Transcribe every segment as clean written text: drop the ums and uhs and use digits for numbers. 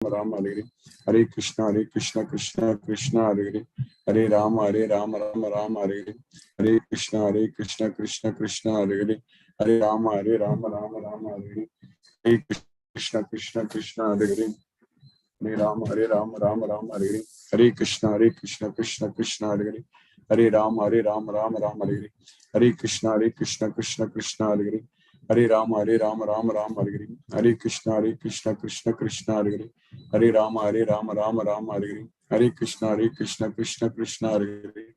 Rama Hare Hare, Hare Krishna Krishna Krishna Hare Hare, Hare Rama Rama Rama Hare Hare, Hare Krishna Krishna Hare Hare, Hare Rama Rama Rama Hare Hare, Hare Krishna Krishna Hare Hare, Hare Rama Rama Rama Hare Hare, Hare Krishna Krishna Hare Hare, Hare Rama Rama Rama Hare Hare, Hare Krishna Krishna Hare Hare, Hare Rama Rama Rama Hare Hare, Hare Krishna Krishna Hare Hare, Hare Rama Rama Rama Hare Hare, Hare Krishna Krishna Hare Hare,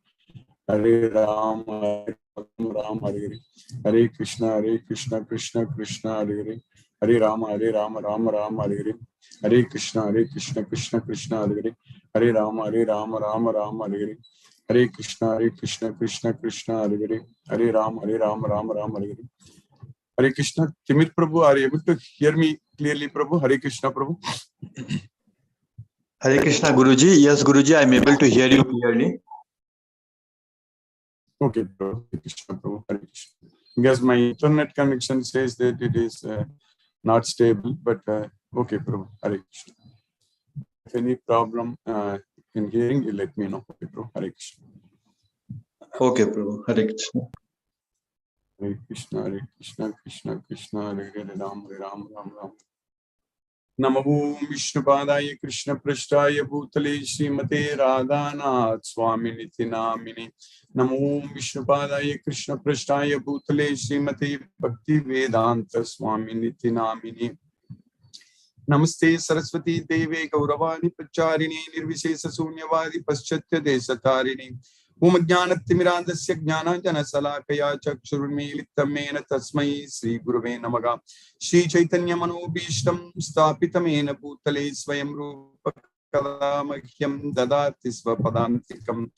Hare Rama Rama Hare Hare, Hare Krishna Krishna Hare Hare, Hare Rama Rama Hare Hare, Hare Krishna Krishna Hare Hare, Hare Rama Rama Hare Hare, Hare Krishna Krishna Hare Hare, Hare Rama Rama Hare Hare. Hare Krishna. Timir Prabhu, are you able to hear me clearly, Prabhu? Hare Krishna, Prabhu. Hare Krishna, Guruji. Yes, Guruji, I am able to hear you clearly. Okay, Prabhu. Hare Krishna, Prabhu. Hare Krishna. Because my internet connection says that it is not stable, but okay, Prabhu. Hare Krishna. If any problem in hearing, you let me know. Okay, Prabhu. Hare Krishna. Okay, Prabhu. Hare Krishna. Hare Krishna Krishna Krishna, Hare Hare, Ram Ram Ram. Namo Vishnu Padaya Krishna Prasthaya Bhutale Srimate Radhanath Swaminiti Namini. Namo Vishnu Padaya Krishna Prasthaya Bhutale Srimate Bhakti Vedanta Swaminiti Namini. Namaste Saraswati Deve Gauravani Pacharini Nirvishesa Sunyavadi Paschatya Desatarini. Umajnanatimirandasya Jnananjana Salakaya Chakshurmilitamena Tasmai Sri Guruve Namaga. Shri Chaitanya Manobhishtam Stapitamena Bhutale Swayam Rupa Kalamahyam Dadati Svapadantikam.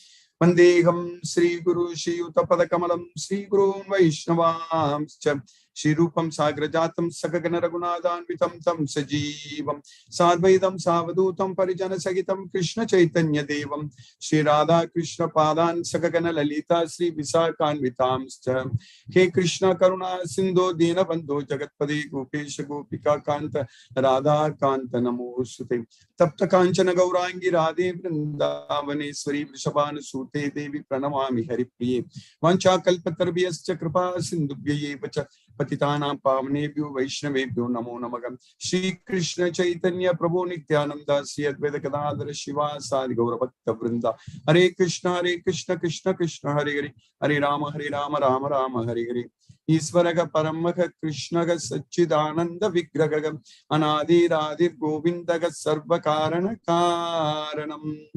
Vandeham Sri Guru Shri Utapada Kamalam Sri Guru Vaishnavamscha. Shri Rupam Sagrajatam Sakagana Raghunathan Vitam Tam Sajivam Sadvaidam Savadutam Parijana Sagitam Krishna Chaitanya Devam Shri Radha Krishna Padan Sakagana Lalita Sri Visakan Vitamscha. He Krishna Karuna Sindho Dina Bandho Jagatpade Gopesha Gopika Kanta Radha Kanta Namosute Tapta Kanchana Gaurangi Radhe Vrindavaneshwari Vrishabhana Sute Devi Pranamami Haripriye Vancha Kalpatarviyascha Kripa Sindhubhyaye Vacha Patitanam Pavnebhyo Vaishnavebhyo Namo Namagam. Shri Krishna Chaitanya Prabhu Nityananda Sri Advaita Gadadhara Shiva Sadi Gaura Bhakta Vrinda. Hare Krishna Krishna Krishna Hare Hare, Hare Rama Rama Rama Hare Hare. Isvaraga Paramaga Krishnaga Satchidananda Vigragam Anadi Radhir Govindaga Sarva Karana Karanam.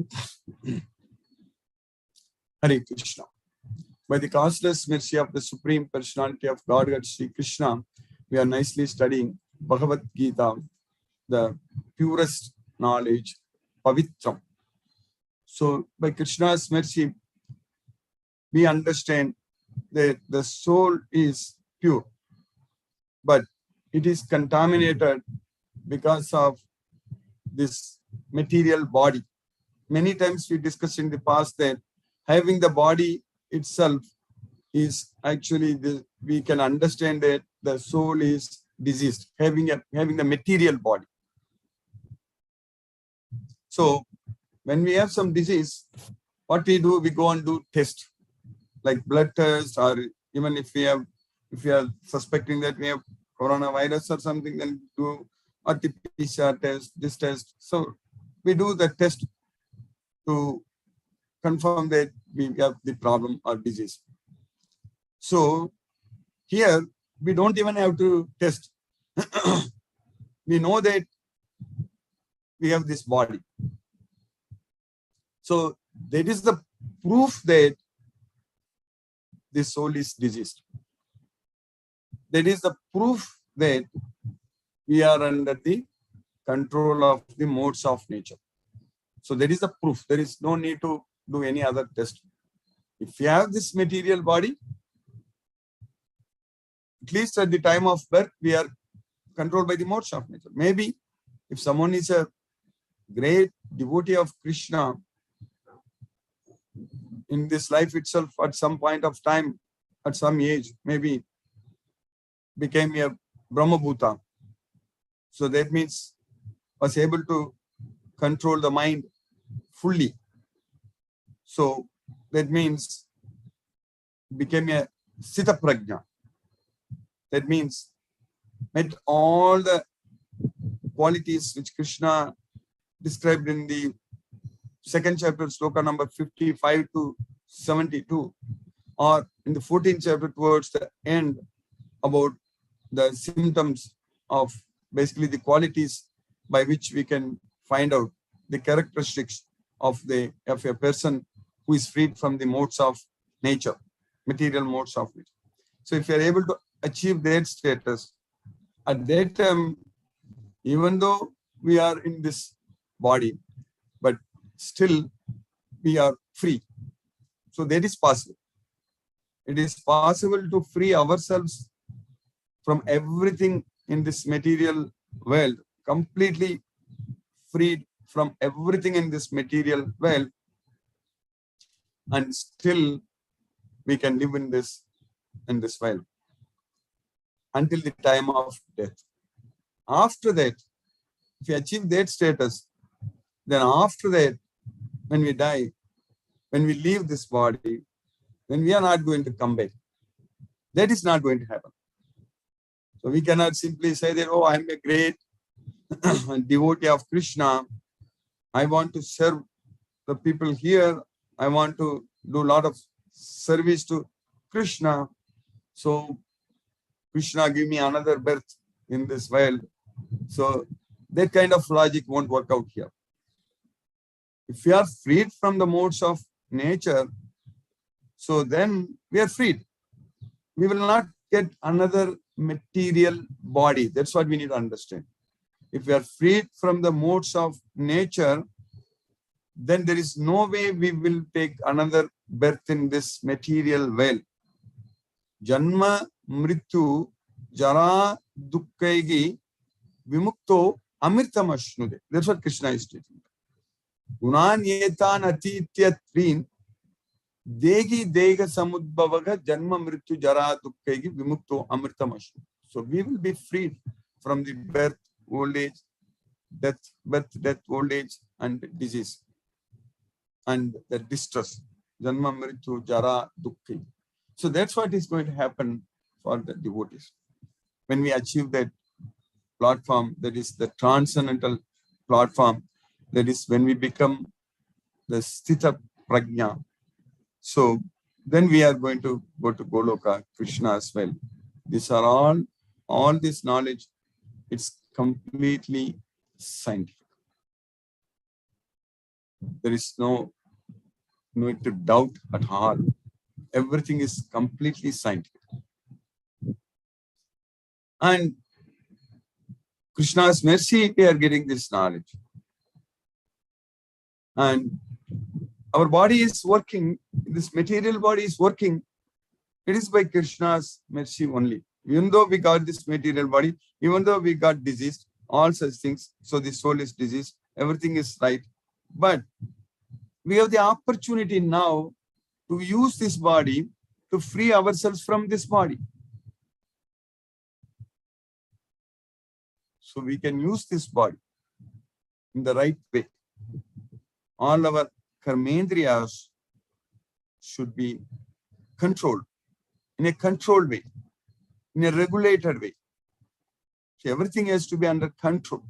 Hare Krishna. By the causeless mercy of the Supreme Personality of Godhead, Sri Krishna, we are nicely studying Bhagavad Gita, the purest knowledge, Pavitram. So, by Krishna's mercy, we understand that the soul is pure, but it is contaminated because of this material body. Many times we discussed in the past that having the body itself is actually we can understand that the soul is diseased, having the material body. So when we have some disease, what we do, we go and do test, like blood test, or even if we are suspecting that we have coronavirus or something, then do RT-PCR test, this test. So we do the test to confirm that we have the problem or disease. So here we don't even have to test. We know that we have this body. So that is the proof that this soul is diseased. That is the proof that we are under the control of the modes of nature. So that is the proof. There is no need to do any other test. If you have this material body, at least at the time of birth, we are controlled by the modes of nature. Maybe if someone is a great devotee of Krishna, in this life itself, at some point of time, at some age, maybe became a Brahmabhuta. So that means was able to control the mind fully. So that means became a Sita Prajna. That means met all the qualities which Krishna described in the second chapter, sloka number 55 to 72, or in the 14th chapter towards the end, about the symptoms of basically the qualities by which we can find out the characteristics of a person who is freed from the modes of nature, material modes of it. So if you are able to achieve that status, at that time, even though we are in this body, but still we are free. So that is possible. It is possible to free ourselves from everything in this material world, completely freed from everything in this material world, and still we can live in this world until the time of death. After that, if we achieve that status, then after that, when we die, when we leave this body, then we are not going to come back. That is not going to happen. So we cannot simply say that, oh, I am a great devotee of Krishna. I want to serve the people here. I want to do a lot of service to Krishna. So Krishna give me another birth in this world. So that kind of logic won't work out here. If we are freed from the modes of nature, so then we are freed. We will not get another material body. That's what we need to understand. If we are freed from the modes of nature, then there is no way we will take another birth in this material world. Janma mrityu jara dukkaigi vimukto amirtamashnude. That's what Krishna is stating. Gunan yetan atityatvin degi dega samudbhavaga janma mrityu jara dukkaigi vimukto amirtamashnude. So we will be freed from the birth, old age, death, old age, and disease, and the distress. Janma mrityu jara dukkhi. So that's what is going to happen for the devotees. When we achieve that platform, that is the transcendental platform, that is when we become the Sthita Prajna. So then we are going to go to Goloka, Krishna as well. These are all this knowledge, it's completely scientific. There is no need to doubt at all. Everything is completely scientific. And Krishna's mercy, we are getting this knowledge. And our body is working, this material body is working, it is by Krishna's mercy only. Even though we got this material body, even though we got diseased, all such things, so the soul is diseased, everything is right. But we have the opportunity now to use this body to free ourselves from this body. So we can use this body in the right way. All our karmendriyas should be controlled in a controlled way, in a regulated way. So everything has to be under control.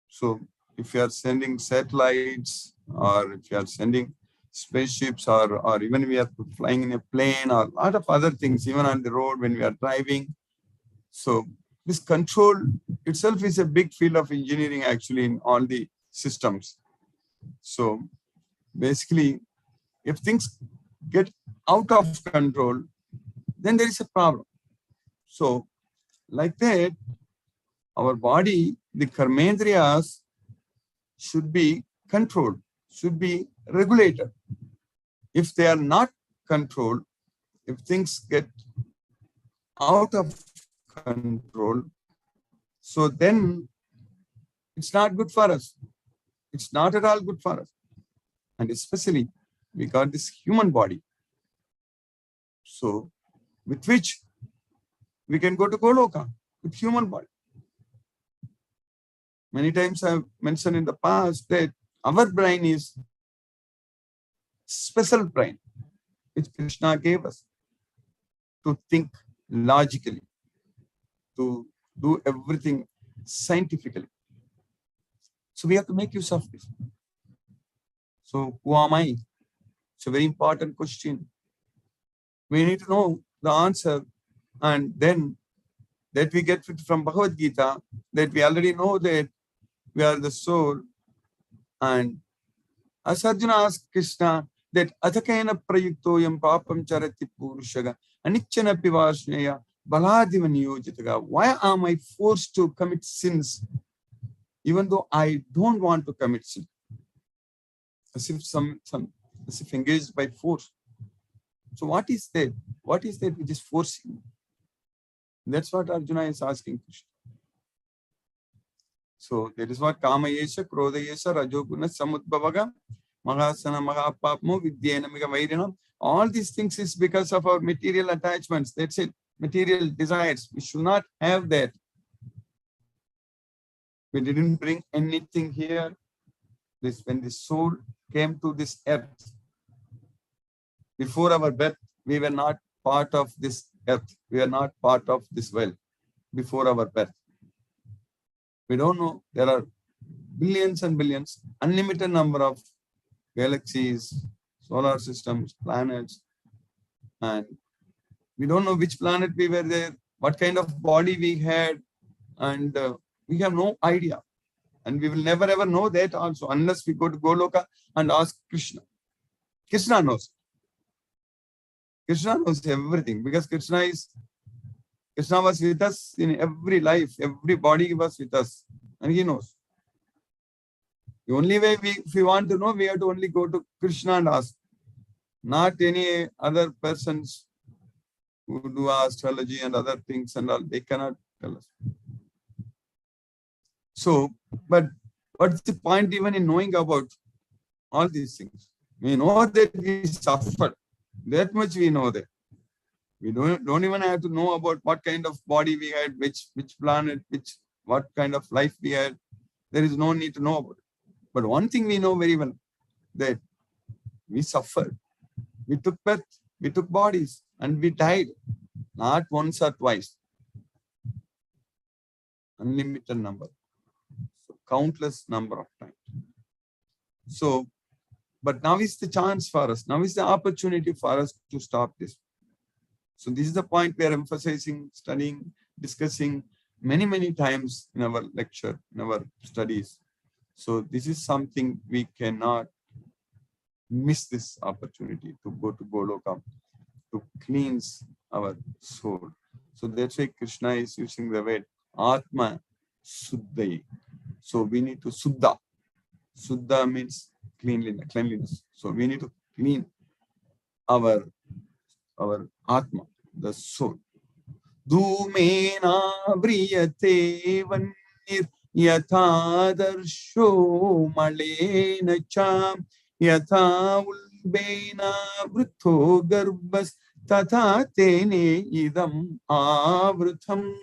So if you are sending satellites, or if you are sending spaceships, or even we are flying in a plane, or a lot of other things, even on the road when we are driving. So this control itself is a big field of engineering actually in all the systems. So basically, if things get out of control, then there is a problem. So like that, our body, the karmendriyas, should be controlled, should be regulated. If they are not controlled, if things get out of control, so then it's not good for us. It's not at all good for us. And especially, we got this human body. So, with which we can go to Goloka, with human body. Many times I have mentioned in the past that our brain is special brain, which Krishna gave us to think logically, to do everything scientifically. So we have to make use of this. So who am I? It's a very important question. We need to know the answer, and then that we get it from Bhagavad Gita, that we already know that we are the soul. And as Arjuna asked Krishna that Athakena prayuktoyam papam charati purushaga anichana pivashneya baladiva niyojitaga. Why am I forced to commit sins even though I don't want to commit sin? As if engaged by force. So what is that? What is that which is forcing? That's what Arjuna is asking Krishna. So that is what Kama Yesha, Krodha Yesha, Rajoguna, Samudbhavaga, Mahasana, Mahapapmo, Vidyena, Mega Vairana. All these things is because of our material attachments. That's it. Material desires. We should not have that. We didn't bring anything here. This when the soul came to this earth, before our birth, we were not part of this earth. We are not part of this world before our birth. We don't know. There are billions and billions, unlimited number of galaxies, solar systems, planets, and we don't know which planet we were there, what kind of body we had, and we have no idea. And we will never ever know that also unless we go to Goloka and ask Krishna. Krishna knows. Krishna knows everything because Krishna was with us in every life, every body was with us, and he knows. The only way if we want to know, we have to only go to Krishna and ask, not any other persons who do astrology and other things and all, they cannot tell us. So, but what's the point even in knowing about all these things? We know that we suffer. That much we know that. We don't even have to know about what kind of body we had, which planet, what kind of life we had. There is no need to know about it. But one thing we know very well, that we suffered. We took birth, we took bodies, and we died. Not once or twice. Unlimited number. So countless number of times. So, but now is the chance for us. Now is the opportunity for us to stop this. So this is the point we are emphasizing, studying, discussing many times in our lecture, in our studies. So this is something we cannot miss this opportunity to go to Goloka, to cleanse our soul. So that's why Krishna is using the word Atma Suddhai. So we need to Suddha. Suddha means cleanliness. So we need to clean our Atma, the soul. Dhumena vriyate vanir yatha darsho malena cham yatha ulbena vrutho garbhas tatha tene idam avrutham.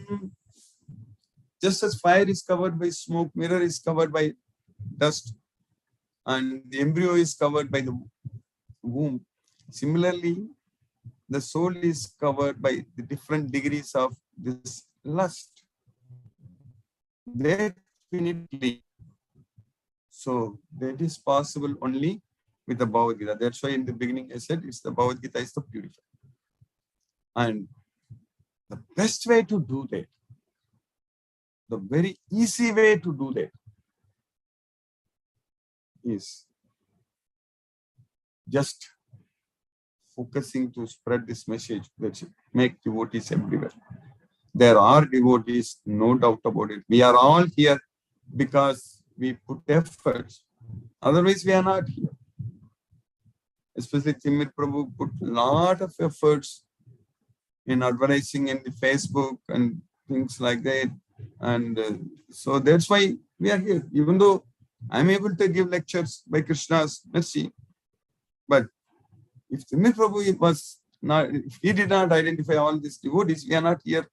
Just as fire is covered by smoke, mirror is covered by dust, and the embryo is covered by the womb. Similarly, the soul is covered by the different degrees of this lust. That we need to clean. So that is possible only with the Bhagavad Gita. That's why in the beginning I said it's the Bhagavad Gita is the purifier. And the best way to do that, the very easy way to do that is just focusing to spread this message that should make devotees everywhere. There are devotees, no doubt about it. We are all here because we put efforts. Otherwise, we are not here. Especially Timir Prabhu put a lot of efforts in advertising in the Facebook and things like that. And so that's why we are here. Even though I'm able to give lectures by Krishna's mercy, but if Timir Prabhu was not, if he did not identify all these devotees, we are not here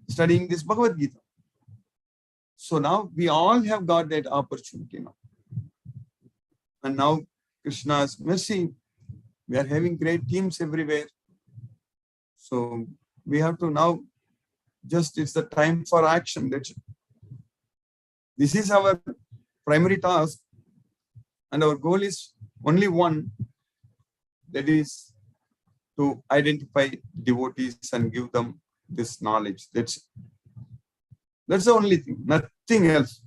studying this Bhagavad Gita. So now we all have got that opportunity now. And now Krishna's mercy, we are having great teams everywhere. So we have to now it's the time for action. This is our primary task, and our goal is only one, that is to identify devotees and give them this knowledge. That's the only thing, nothing else.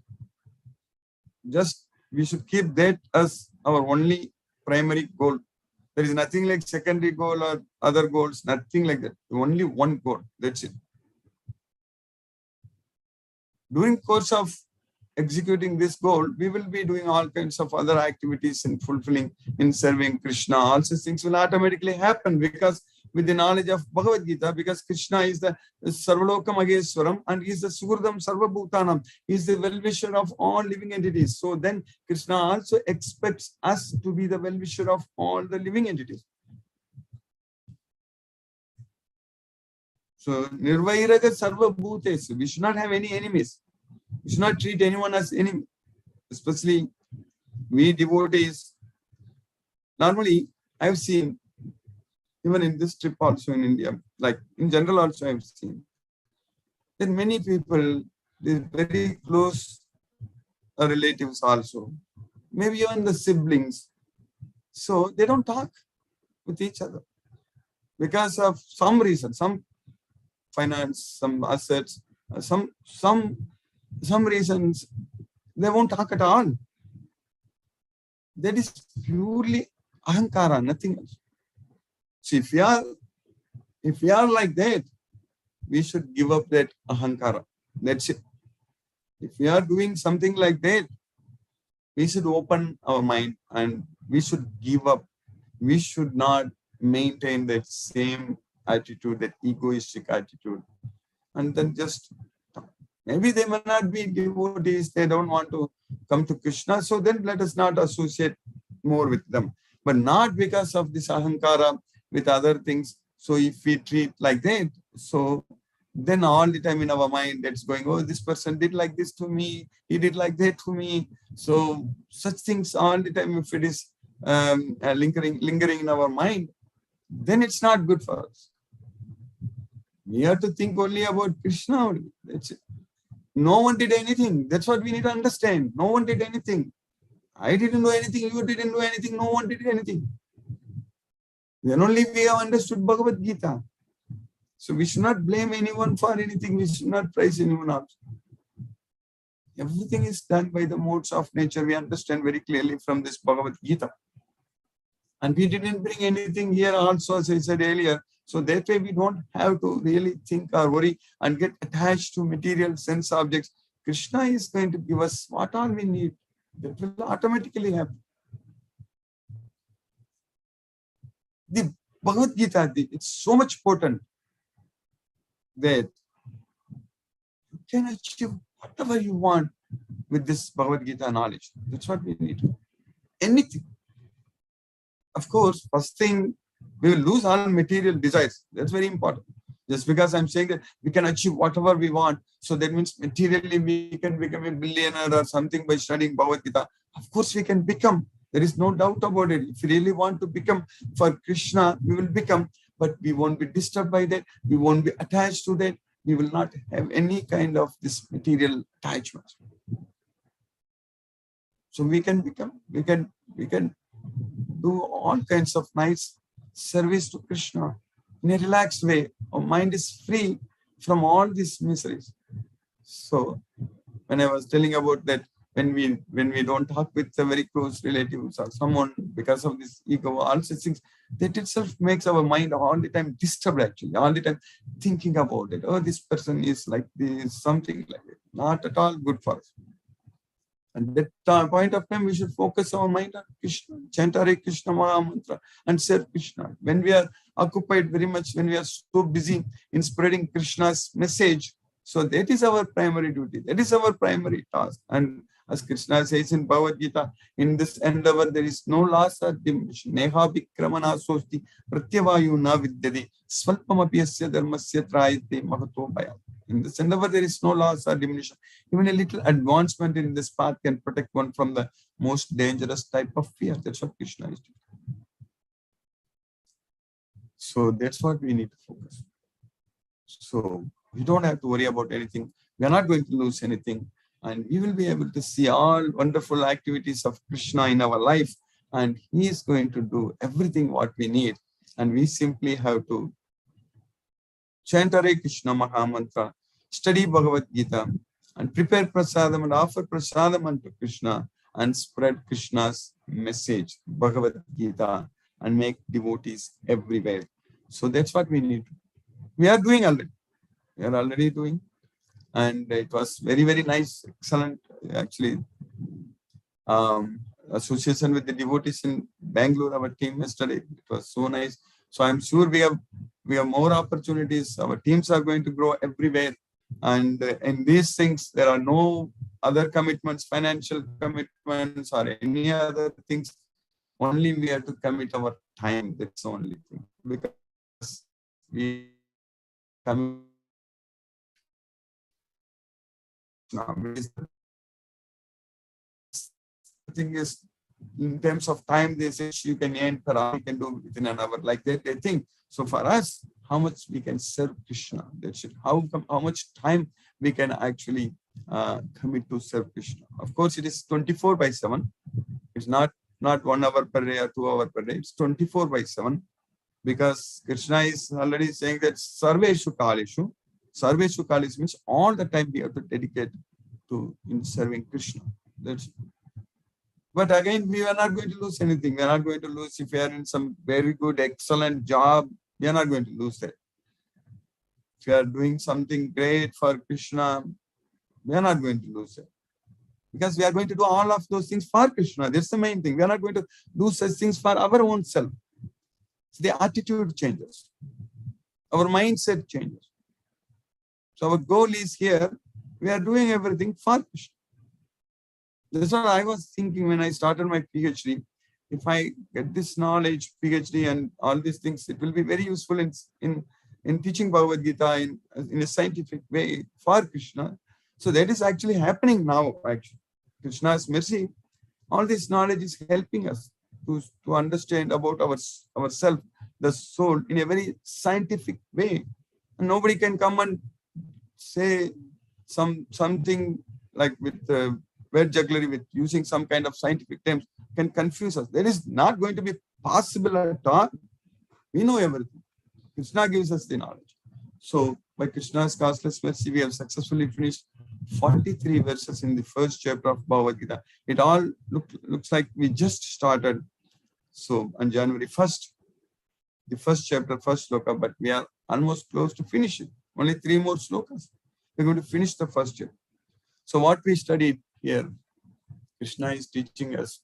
Just we should keep that as our only primary goal. There is nothing like secondary goal or other goals, nothing like that. Only one goal, that's it. During course of executing this goal, we will be doing all kinds of other activities in fulfilling, in serving Krishna. All such things will automatically happen because with the knowledge of Bhagavad Gita, because Krishna is the Sarvaloka Mageswaram and he is the Sugurdam Sarvabhutanam. He is the well-wisher of all living entities. So then Krishna also expects us to be the well-wisher of all the living entities. So Nirvairaga Sarvabhutesu, we should not have any enemies. We should not treat anyone as enemy. Especially we devotees. Normally, I have seen, even in this trip also in India, like in general also I have seen, that many people, they're very close relatives also, maybe even the siblings. So they don't talk with each other because of some reason, some finance, some assets, some reasons, they won't talk at all. That is purely ahankara, nothing else. See, if we are like that, we should give up that ahankara. That's it. If we are doing something like that, we should open our mind and we should give up. We should not maintain that same attitude, that egoistic attitude. And then just, maybe they may not be devotees, they don't want to come to Krishna, so then let us not associate more with them. But not because of this ahankara with other things. So if we treat like that, so then all the time in our mind that's going, oh, this person did like this to me, he did like that to me. So such things all the time, if it is lingering in our mind, then it's not good for us. We have to think only about Krishna only. That's it. No one did anything. That's what we need to understand. No one did anything. I didn't do anything. You didn't do anything. No one did anything. Then only we have understood Bhagavad Gita. So we should not blame anyone for anything. We should not praise anyone else. Everything is done by the modes of nature. We understand very clearly from this Bhagavad Gita. And we didn't bring anything here also, as I said earlier. So that way we don't have to really think or worry and get attached to material sense objects. Krishna is going to give us what all we need. That will automatically happen. The Bhagavad Gita, it's so much potent that you can achieve whatever you want with this Bhagavad Gita knowledge. That's what we need. Anything. Of course, first thing, we will lose all material desires. That's very important. Just because I'm saying that we can achieve whatever we want, so that means materially we can become a billionaire or something by studying Bhagavad Gita. Of course, we can become. There is no doubt about it. If we really want to become for Krishna, we will become. But we won't be disturbed by that. We won't be attached to that. We will not have any kind of this material attachment. So we can become. We can do all kinds of nice service to Krishna in a relaxed way. Our mind is free from all these miseries. So when I was telling about that, when we don't talk with the very close relatives or someone because of this ego, all such things, that itself makes our mind all the time disturbed, actually, all the time thinking about it. Oh, this person is like this, something like that. Not at all good for us. And at that point of time, we should focus our mind on Krishna, chant Hare Krishna Maha Mantra, and serve Krishna. When we are occupied very much, when we are so busy in spreading Krishna's message, so that is our primary duty. That is our primary task. And as Krishna says in Bhagavad Gita, in this endeavor, there is no loss or diminution. Neha vikramana sosti pratyavayu na vidyade swalpam apyasya dharmasya trayate mahato bhaya. In this endeavor, there is no loss or diminution. Even a little advancement in this path can protect one from the most dangerous type of fear. That's what Krishna is doing. So that's what we need to focus. So we don't have to worry about anything. We are not going to lose anything. And we will be able to see all wonderful activities of Krishna in our life. And he is going to do everything what we need. And we simply have to chant Hare Krishna Mahamantra, study Bhagavad Gita, and prepare prasadam and offer prasadam unto Krishna and spread Krishna's message, Bhagavad Gita, and make devotees everywhere. So that's what we need. We are doing already. We are already doing. And it was very, very nice, excellent, actually. Association with the devotees in Bangalore, our team yesterday. It was so nice. So I'm sure we have more opportunities. Our teams are going to grow everywhere. And in these things, there are no other commitments, financial commitments or any other things. Only we have to commit our time. That's the only thing. Because we commit now. The thing is, in terms of time, they say you can earn per hour, you can do within an hour, like that they think. So for us, how much we can serve Krishna, that's it. How much time we can actually commit to serve Krishna. Of course, it is 24/7. It's not 1 hour per day or 2 hours per day. It's 24/7, because Krishna is already saying that Sarveshu Kalishu. Sarveshu Kalishu means all the time we have to dedicate to in serving Krishna. That's it. But again, we are not going to lose anything. We are not going to lose if we are in some very good, excellent job. We are not going to lose that. If we are doing something great for Krishna, we are not going to lose it. Because we are going to do all of those things for Krishna. That's the main thing. We are not going to do such things for our own self. So the attitude changes. Our mindset changes. So our goal is here. We are doing everything for Krishna. That's what I was thinking when I started my PhD. If I get this knowledge, PhD and all these things, it will be very useful in teaching Bhagavad Gita in a scientific way for Krishna. So that is actually happening now, actually. Krishna's mercy, all this knowledge is helping us to understand about ourselves, the soul, in a very scientific way. And nobody can come and say something like with word jugglery, with using some kind of scientific terms, can confuse us. That is not going to be possible at all. We know everything. Krishna gives us the knowledge. So by Krishna's causeless mercy, we have successfully finished 43 verses in the first chapter of Bhagavad Gita. It all looks like we just started. So on January 1st, the first chapter, first sloka, but we are almost close to finishing. Only 3 more slokas. We're going to finish the first chapter. So what we studied here, Krishna is teaching us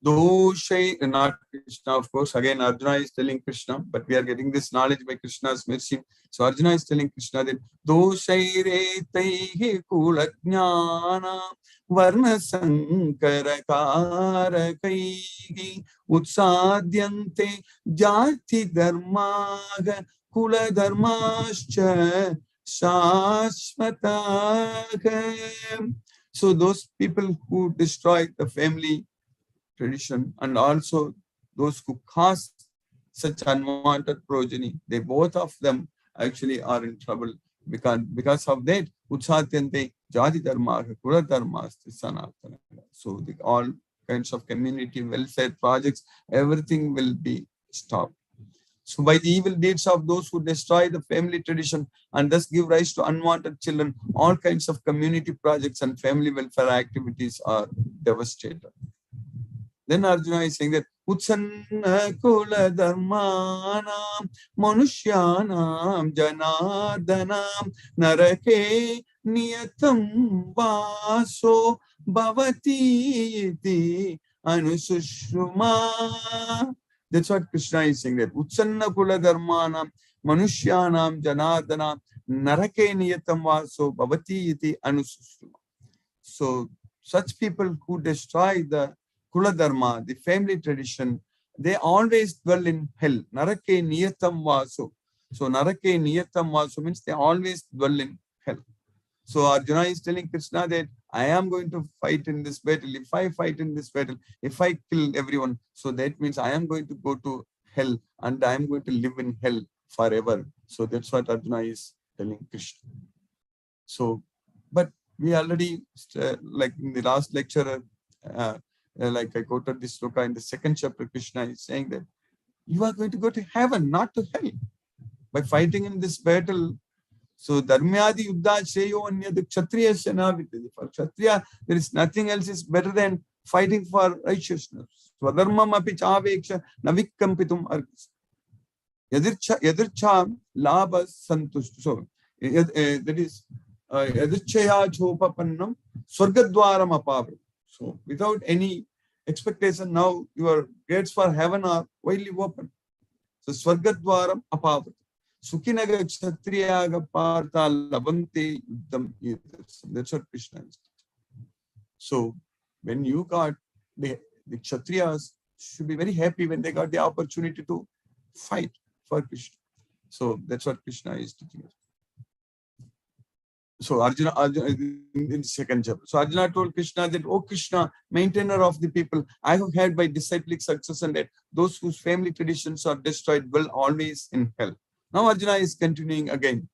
Doshai, not Krishna, of course. Again, Arjuna is telling Krishna, but we are getting this knowledge by Krishna's mercy. So Arjuna is telling Krishna that Doshai retaihi kulajnana varna sankara karakaihi utsadyante jati dharmaga kula dharmascha shashvataka. So those people who destroy the family tradition and also those who cause such unwanted progeny, they both of them actually are in trouble because of that. Utsatyante jati dharma kula dharma sanatana. So all kinds of community welfare projects, everything will be stopped. So by the evil deeds of those who destroy the family tradition and thus give rise to unwanted children, all kinds of community projects and family welfare activities are devastated. Then Arjuna is saying that Utsanna kula dharmanam manushyanam janardanam narake niyatam vaso bhavati iti anusushruma. That's what Krishna is saying, that Utsanna kula dharmanam manushyanam janardanam narake niyatam vaso bhavati iti anusushruma. So such people who destroy the Kula Dharma, the family tradition, they always dwell in hell. Narake niyatam vaso. So Narake Niyatam also means they always dwell in hell. So Arjuna is telling Krishna that I am going to fight in this battle. If I fight in this battle, if I kill everyone, so that means I am going to go to hell and I am going to live in hell forever. So that's what Arjuna is telling Krishna. So, but we already, like in the last lecture, like I quoted this sloka in the second chapter, Krishna is saying that you are going to go to heaven, not to hell. By fighting in this battle, so dharmyadi yuddha shreyo anyad kshatriya shana vidyate. For kshatriya, there is nothing else is better than fighting for righteousness. Swadharmam api chaveksha navikkampitum arkas. Yadircha labha santushta. So that is yadirchaya chopapannam swargadwaram apavra. So without any expectation, now your gates for heaven are widely open. So swargadwaram apavra. Sukhinaga kshatriyaga partha labante yuddham yidham. That's what Krishna is. So when you got the kshatriyas should be very happy when they got the opportunity to fight for Krishna. So that's what Krishna is teaching us. So Arjuna in the second chapter. So Arjuna told Krishna that, "Oh Krishna, maintainer of the people, I have had by disciplic success and that those whose family traditions are destroyed will always in hell." Now Arjuna is continuing again.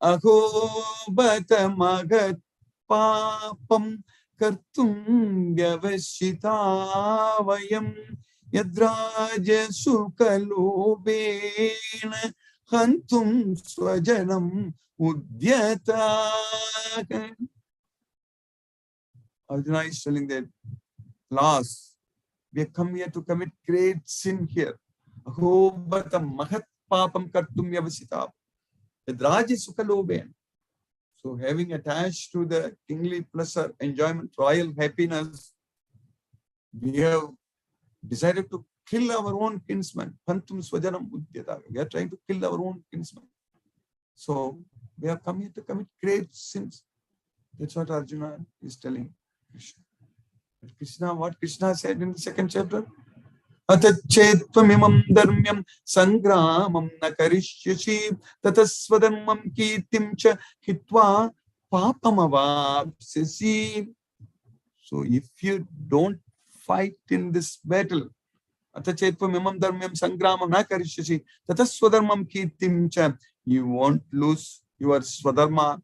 Aho bata magat papam kartum vyavashita vayam yadraja sukalobena hantum swajanam udyata. Arjuna is telling that, last, we have come here to commit great sin here. Aho bata mahat papam kartum vyavashita. Yadraja sukalobena. So having attached to the kingly pleasure, enjoyment, royal happiness, we have decided to kill our own kinsman. Pantum swajanam udyata. We are trying to kill our own kinsman. So we have come here to commit great sins. That's what Arjuna is telling Krishna. But Krishna, what Krishna said in the second chapter? Atachettvamimam dharmyam sangramam na karishyasi tatasvadharmam kirtim cha hitva papamavapsasi. So if you don't fight in this battle, atachettvamimam dharmyam sangramam na karishyasi tatasvadharmam kirtim cha, you won't lose your swadharma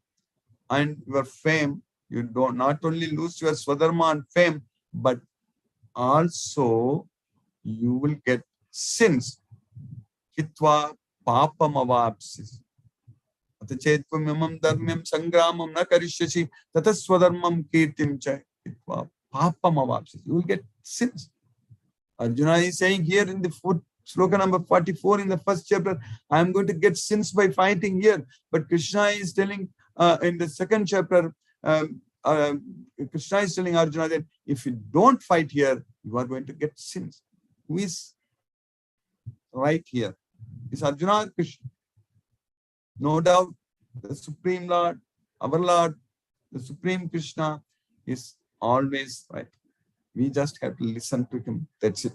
and your fame. You don't not only lose your swadharma and fame, but also you will get sins. Hitva papamavapsis. Atachettvamimam dharmyam sangramam na karishyasi tatasvadharmam kirtim cha hitva papamavapsis. You will get sins. Arjuna is saying here in the fourth sloka number 44 in the first chapter, I am going to get sins by fighting here. But Krishna is telling in the second chapter, Krishna is telling Arjuna that if you don't fight here, you are going to get sins. Who is right here? Is Arjuna or Krishna? No doubt, the Supreme Lord, our Lord, the Supreme Krishna is always right. We just have to listen to him. That's it.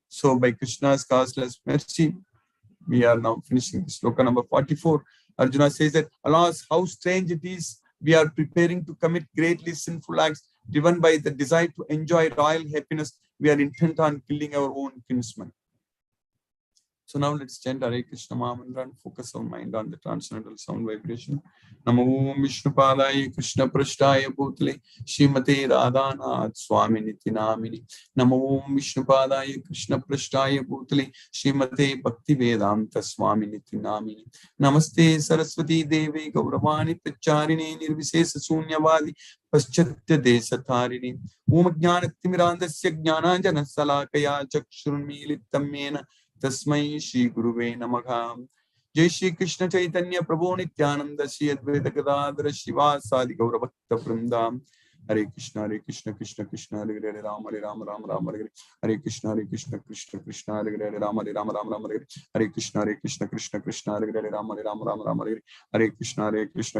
So by Krishna's causeless mercy, we are now finishing this sloka number 44. Arjuna says that, alas, how strange it is. We are preparing to commit greatly sinful acts, driven by the desire to enjoy royal happiness. We are intent on killing our own kinsman. So now let's chant Hare Krishna Mahamantra and focus our mind on the transcendental sound vibration. Namo Vishnupadaya Krishna Prashtaya Bhutale Srimate Radhanath Swami Niti Namini. Namo Vishnupadaya Krishna Prashtaya Bhutale Srimate Bhakti Vedanta Swami Niti Namini. Namaste Saraswati Devi Gauravani Pracharini Nirvisesa Sunyavadi Paschatya Desatharini. Om Jnanatimirandasya Jnananjana Salakaya Chakshurmilitam Mena Tasmai Shri Guruve Namaha. Jai Shri Krishna Chaitanya Prabhu Nityananda Shri Advaita Gadadhara Shiva Sadi Gaura Bhakta Vrindam. Hare Krishna Krishna Krishna Hare Hare Rama Rama Rama Hare Krishna Krishna Krishna Hare Hare Rama Rama Rama Hare Krishna Krishna Krishna Hare Hare Rama Rama Hare Krishna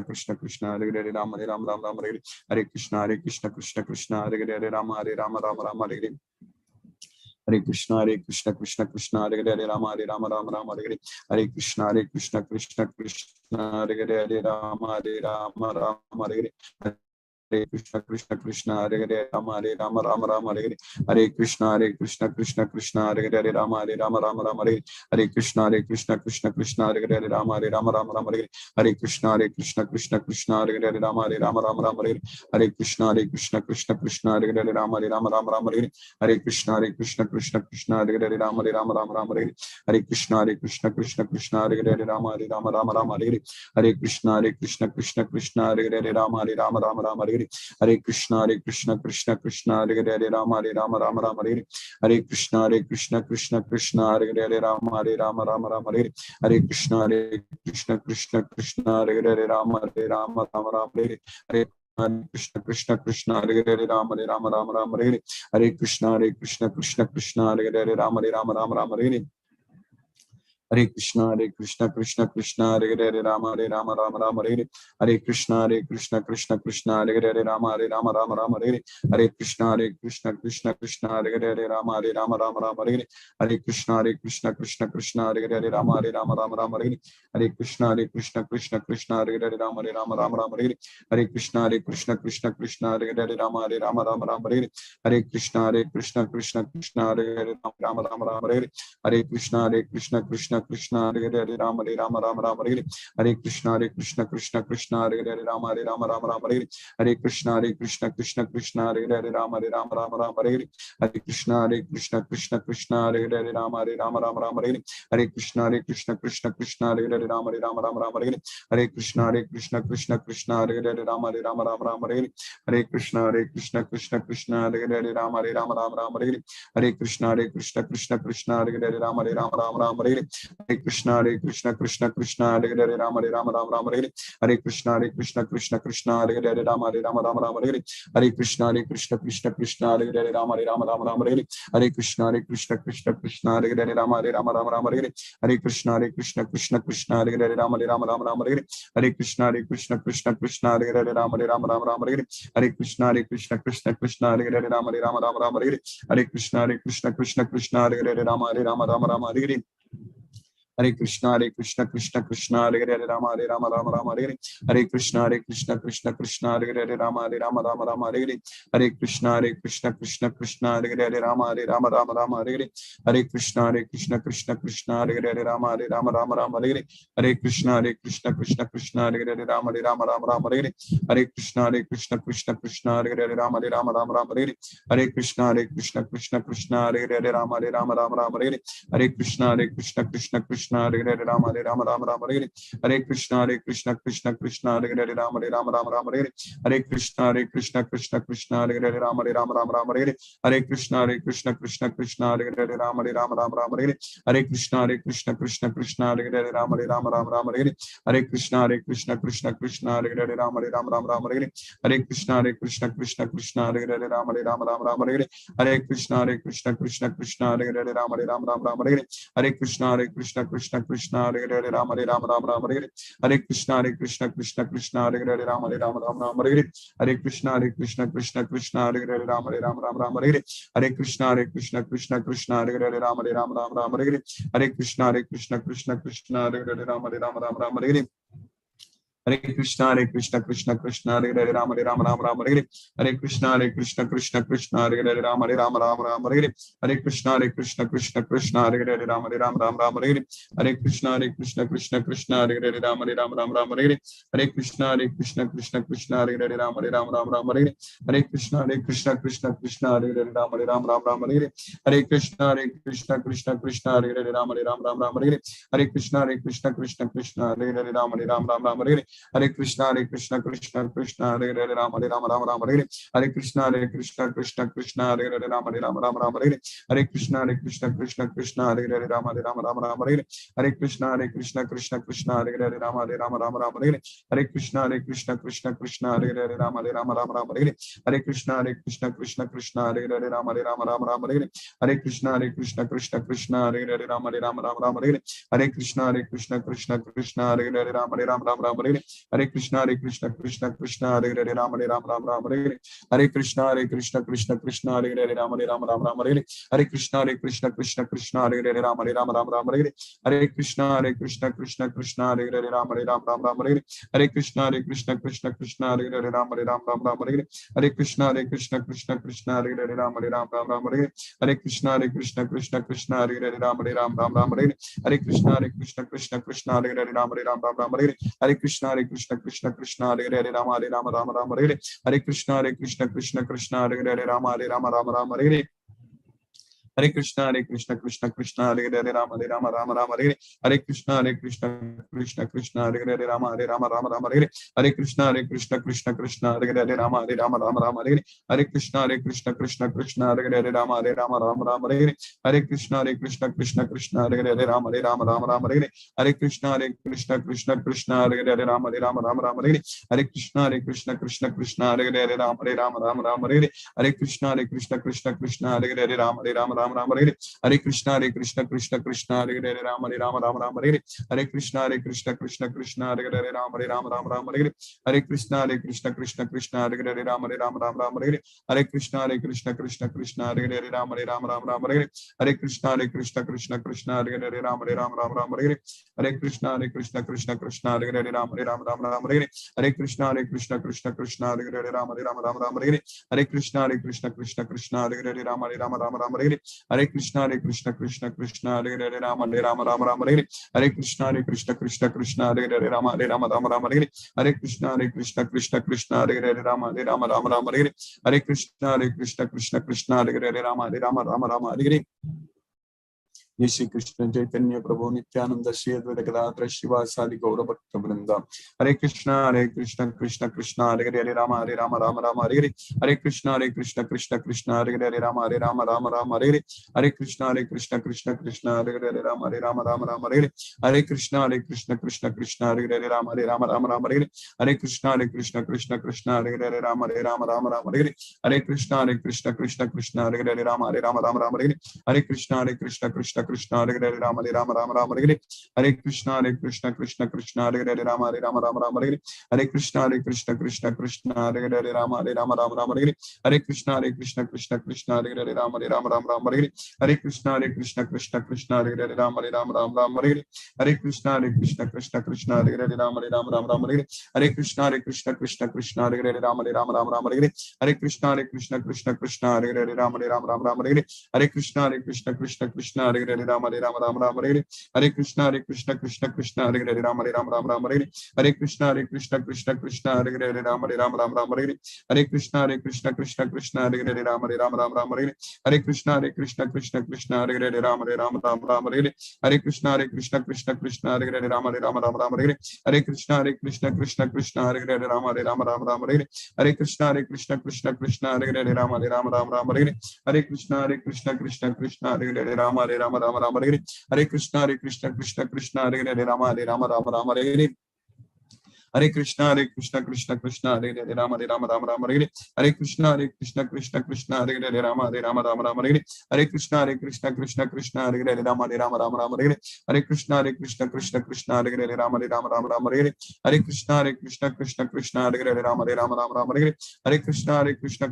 Krishna Krishna Hare Hare Rama Rama Hare Krishna Krishna Krishna Hare Hare Rama Rama Hare Hare Krishna Krishna Krishna Hare Hare Hare Rama Rama Rama Hare Hare Hare Krishna Krishna Krishna Hare Hare Rama Rama Hare Hare Hare Krishna Krishna Krishna Hare Hare Rama Rama Rama Hare Hare Hare Krishna Krishna Krishna Hare Hare Rama Rama Rama Hare Hare Hare Krishna Krishna Krishna Hare Hare Rama Rama Rama Hare Hare Krishna Krishna Krishna Hare Hare Rama Rama Rama Hare Hare Krishna Krishna Krishna Hare Hare Rama Rama Rama Hare Hare Krishna Krishna Krishna Hare Hare Rama Rama Hare Hare Krishna Krishna Krishna Hare Hare Rama Rama Hare Hare Krishna Krishna Krishna Hare Hare Rama Rama Hare Hare Krishna Krishna Krishna Hare Hare Rama Rama Hare Hare Krishna Krishna Krishna Hare Hare Rama Rama Hare Hare Krishna Krishna Krishna Hare Hare Rama Rama Hare Hare Krishna Krishna Hare Hare Rama Rama Hare Hare Krishna Krishna Krishna Hare Hare Rama Rama Hare Hare Hare Krishna Krishna Krishna Hare Hare Rama Rama Hare Hare Krishna Krishna Krishna Hare Hare Rama Rama Hare Hare Krishna Krishna Krishna Hare Hare Rama Rama Hare Hare Krishna Krishna Hare Hare Rama Rama Hare Hare Krishna Krishna Hare Hare Rama Rama Hare Hare Krishna Krishna Hare Hare Rama Rama Hare Hare Krishna Krishna Hare Hare Rama Rama Hare Hare Krishna Krishna Hare Hare Rama Rama Hare Hare Krishna Krishna Hare Hare Rama Rama Hare Hare Krishna Krishna Hare Hare Rama Rama Hare Hare Krishna Krishna Hare Hare Rama Rama Hare Hare Krishna Krishna Hare Hare Rama Rama Hare Hare Krishna Krishna Hare Hare Rama Rama Hare Hare Krishna Krishna Hare Hare Rama Rama Hare Hare Krishna Krishna Hare Hare Rama Rama Hare Hare Krishna Krishna Hare Hare Rama Rama Hare Hare Krishna Krishna Hare Hare Rama Rama Hare Hare Krishna Krishna Hare Hare Rama Rama Hare Hare Krishna Krishna Hare Hare Rama Rama Hare Hare Krishna Krishna Hare Hare Rama Rama Hare Hare Krishna Krishna Hare Hare Rama Rama Hare Hare Krishna Krishna Hare Hare Rama Rama Hare Hare Krishna Krishna Hare Hare Rama Rama Hare Hare Hare Krishna Krishna Hare Hare Rama Rama Hare Hare Krishna Krishna Hare Hare Rama Rama Hare Hare Krishna Krishna Hare Hare Rama Rama Hare Hare Krishna Krishna Hare Hare Rama Rama Hare Hare Krishna Krishna Hare Hare Rama Rama Hare Hare Krishna Krishna Hare Hare Rama Rama Hare Hare Krishna Krishna Hare Hare Rama Rama Hare Hare Krishna Krishna Hare Hare Rama Rama Hare Hare Krishna Krishna Hare Hare Rama Rama Hare Hare Krishna Krishna Hare Hare Rama Rama Hare Hare Krishna Krishna Hare Hare Rama Rama Hare Hare Krishna Krishna Hare Hare Rama Rama Hare Hare Krishna Krishna Hare Hare Rama Rama Hare Hare Krishna Krishna Hare Hare Rama Rama Hare Hare Krishna Krishna Hare Hare Rama Rama Hare Hare Krishna Krishna Hare Hare Rama Rama Hare Hare Krishna Krishna Hare Hare Rama Rama Hare Hare Krishna Krishna Hare Hare Rama Rama Hare Hare Krishna Krishna Hare Hare Rama Rama Hare Hare Krishna Krishna Hare Hare Rama Rama Hare Hare Krishna Krishna Hare Hare Rama Rama Hare Hare Krishna Krishna Hare Hare Rama Rama Hare Hare Krishna Krishna Hare Hare Rama Rama Hare Hare Krishna Krishna Hare Hare Rama Rama Hare Hare Krishna Krishna Hare Hare Rama Rama Hare Hare Krishna Krishna Hare Hare Rama Rama Hare Hare Krishna Krishna Hare Hare Rama Rama Hare Hare Krishna Krishna Hare Hare Rama Rama Hare Hare Krishna Krishna Hare Hare Rama Rama Hare Hare Krishna Krishna Hare Hare Rama Rama Hare Hare Krishna Krishna Hare Hare Rama Rama Hare Hare Krishna Krishna Hare Hare Rama Rama Hare Hare Krishna Krishna Hare Hare Rama Rama Hare Hare Krishna Krishna Hare Hare Rama Rama Hare Hare Krishna Krishna Hare Hare Rama Rama Hare Hare Krishna Krishna Hare Hare Rama Rama Hare Hare Krishna Krishna Hare Hare Rama Rama Hare Hare Krishna Krishna Krishna Hare Hare Ram Ram Hare Hare Hare Krishna Krishna Krishna Hare Hare Ram Ram Hare Hare Hare Krishna Krishna Krishna Hare Hare Ram Ram Hare Hare Hare Krishna Krishna Krishna Hare Hare Ram Ram Hare Hare Hare Krishna Krishna Krishna Hare Hare Ram Ram Hare Hare Hare Krishna Krishna Krishna Hare Hare Ram Ram Hare Hare Hare Krishna Krishna Krishna Hare Hare Ram Ram Hare Hare Hare Krishna Krishna Krishna Hare Hare Ram Ram Hare Hare Hare Krishna Krishna Krishna Hare Hare Ram Ram Hare Hare Hare Krishna Krishna Krishna Hare Hare Ram Ram Hare Hare Hare Krishna Krishna Krishna Hare Hare Ram Hare Hare Hare Krishna Krishna Krishna Hare Hare Ram Hare Hare Hare Krishna Krishna Krishna Hare Hare Ram Hare Hare Hare Krishna Krishna Krishna Hare Hare Ram Hare Hare Hare Krishna Krishna Krishna Hare Hare Ram Hare Hare Hare Krishna Krishna Krishna Hare Hare Ram Hare Hare Hare Krishna Krishna Krishna Hare Hare Ram Hare Hare Hare Krishna Krishna Krishna Hare Hare Ram Hare Hare Hare Krishna Krishna Hare Hare Ram Hare Hare Hare Krishna Krishna Krishna Hare Hare Ram Hare Hare Hare Krishna Krishna Krishna Hare Hare Ram Hare Hare Hare Krishna Krishna Krishna Hare Hare Ram Hare Hare Hare Krishna Krishna Krishna Hare Hare Ram Hare Hare Hare Krishna Krishna Krishna Hare Hare Ram Hare Hare Hare Krishna Krishna Krishna Hare Hare Ram Hare Hare Hare Krishna Krishna Krishna Hare Hare Ram Hare Hare Hare Krishna Krishna Krishna Hare Hare Ram Hare Hare Krishna Krishna Krishna Hare Hare Ram Hare Hare Krishna Krishna Krishna Hare Hare Ram Hare Hare Krishna Krishna Krishna Hare Hare Ram Hare Jai Shri Krishna Chaitanya Prabhu Nityananda Shri Advaita Gadadhara Shivasadi Gaura Bhakta Vrinda Hare Krishna Krishna Krishna Hare Hare Rama Rama Hare Hare Hare Krishna Krishna Hare Hare Rama Rama Hare Hare Hare Krishna Krishna Hare Hare Rama Rama Hare Hare Hare Krishna Krishna Hare Hare Rama Rama Hare Hare Hare Krishna Krishna Hare Hare Rama Rama Hare Hare Hare Krishna Krishna Hare Hare Rama Rama Hare Hare Hare Krishna Krishna Hare Hare Rama Hare Hare Hare Krishna Krishna Hare Hare Rama Hare Hare Hare Krishna Krishna Hare Hare Rama Hare Hare Hare Krishna Krishna Hare Hare Rama Hare Hare Hare Krishna Krishna Hare Hare Rama Hare Hare Hare Krishna Krishna Hare Hare Rama Hare Hare Hare Krishna Krishna Hare Hare Rama Hare Hare Hare Krishna Krishna Hare Hare Rama Hare Hare Hare Krishna Krishna Hare Hare Rama Hare Hare Hare Krishna Krishna Hare Hare Rama Hare Hare Hare Krishna Krishna Hare Hare Rama Hare Hare Hare Krishna Krishna Hare Hare Rama Hare Hare Hare Krishna Krishna Hare Hare Rama Hare Hare Hare Krishna Krishna Hare Hare Rama Hare Hare Hare Krishna Krishna Hare Hare Rama Hare Hare Hare Krishna Krishna Hare Hare Rama Hare Hare Hare Krishna Krishna Hare Hare Rama Hare Hare Hare Krishna Krishna Hare Hare Rama Hare Hare Hare Krishna Krishna Hare Hare Rama Hare Hare Hare Krishna Krishna Hare Hare Rama Hare Hare Hare Krishna Krishna Hare Hare Rama Hare Hare Hare Krishna Krishna Hare Hare Rama Hare Hare Hare Krishna Krishna Hare Hare Rama Hare Hare Hare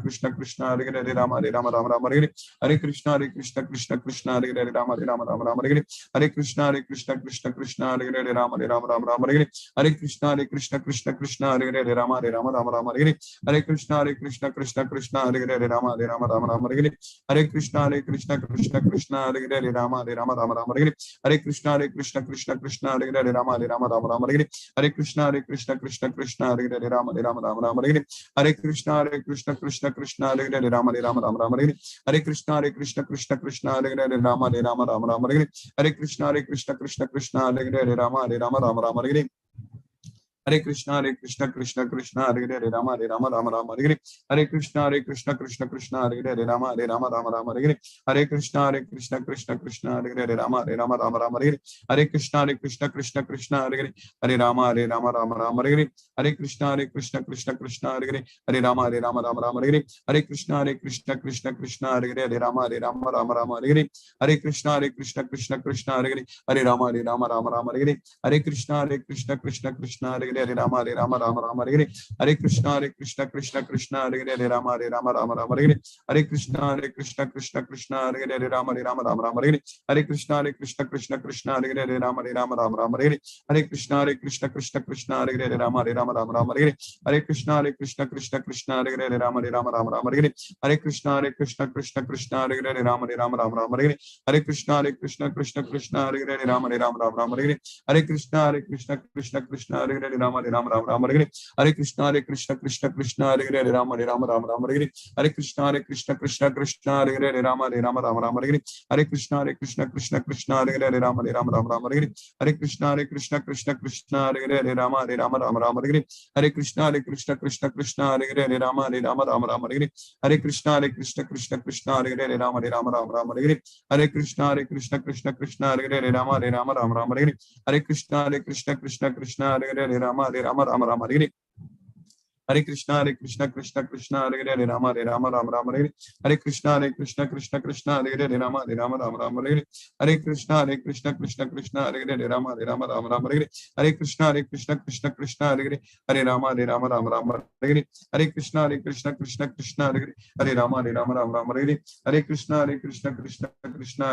Krishna Krishna Hare Hare Rama Hare Hare Hare Krishna Krishna Hare Hare Rama Hare Hare Hare Krishna Krishna Hare Hare Rama Hare Hare Hare Krishna Krishna Hare Hare Rama Hare Hare Hare Krishna Krishna Hare Hare Rama Hare Hare Hare Krishna Krishna Hare Hare Rama Hare Hare Hare Krishna Krishna Hare Hare Rama Hare Hare Hare Krishna Krishna Hare Hare Rama Hare Hare Hare Krishna Krishna Hare Hare Rama Hare Hare Hare Krishna Krishna Hare Hare Rama Hare Hare Hare Krishna Krishna Hare Hare Rama Hare Hare Hare Krishna Krishna Hare Hare Rama Hare Hare Hare Krishna Krishna Hare Hare Rama Hare Hare Hare Krishna Krishna Hare Hare Rama Hare Hare Hare Krishna Krishna Hare Hare Rama Hare Hare Hare Krishna Krishna Hare Hare Rama Hare Hare Hare Krishna Krishna Hare Hare Rama Hare Hare Hare Krishna Krishna Hare Hare Rama Hare Hare Hare Krishna Krishna Hare Hare Rama Hare Hare Hare Krishna Krishna Hare Hare Rama Hare Rama Rama Rama Hare Hare Hare Krishna Krishna Krishna Hare Hare Rama Rama Rama Hare Hare Hare Krishna Krishna Krishna Hare Hare Rama Rama Rama Hare Hare Hare Krishna Krishna Hare Hare Rama Rama Rama Hare Hare Hare Krishna Krishna Hare Hare Rama Rama Rama Hare Hare Hare Krishna Krishna Hare Hare Rama Rama Rama Hare Hare Hare Krishna Krishna Hare Hare Rama Rama Rama Hare Hare Hare Krishna Krishna Hare Hare Rama Rama Hare Hare Hare Krishna Krishna Hare Hare Rama Rama Hare Hare Hare Krishna Krishna Hare Hare Rama Rama Hare Hare Hare Krishna Krishna Hare Hare Rama Rama Hare Hare Hare Krishna Krishna Hare Hare Rama Rama Hare Hare Hare Krishna Krishna Hare Hare Rama Rama Hare Hare Hare Krishna Krishna Hare Hare Rama Rama Hare Hare Hare Krishna Krishna Hare Hare Rama Rama Hare Hare Hare Krishna Krishna Hare Hare Rama Rama Hare Hare Hare Krishna Krishna Hare Hare Rama Rama Hare Hare Hare Krishna Krishna Hare Hare Rama Rama Hare Hare Hare Krishna Krishna Hare Hare Rama Rama Hare Hare Hare Krishna Krishna Hare Hare Rama Rama Hare Hare Hare Krishna Krishna Hare Hare Hare Rama Rama Hare Hare Hare Krishna Krishna Hare Hare Rama Rama Hare Hare Hare Krishna Krishna Hare Hare Rama Rama Hare Hare Hare Krishna Krishna Hare Hare Rama Rama Hare Hare Hare Krishna Krishna Hare Hare Rama Rama Hare Hare Hare Krishna Krishna Hare Hare Rama Rama Hare Hare Hare Krishna Krishna Hare Hare Rama Rama Hare Hare Hare Krishna Krishna Hare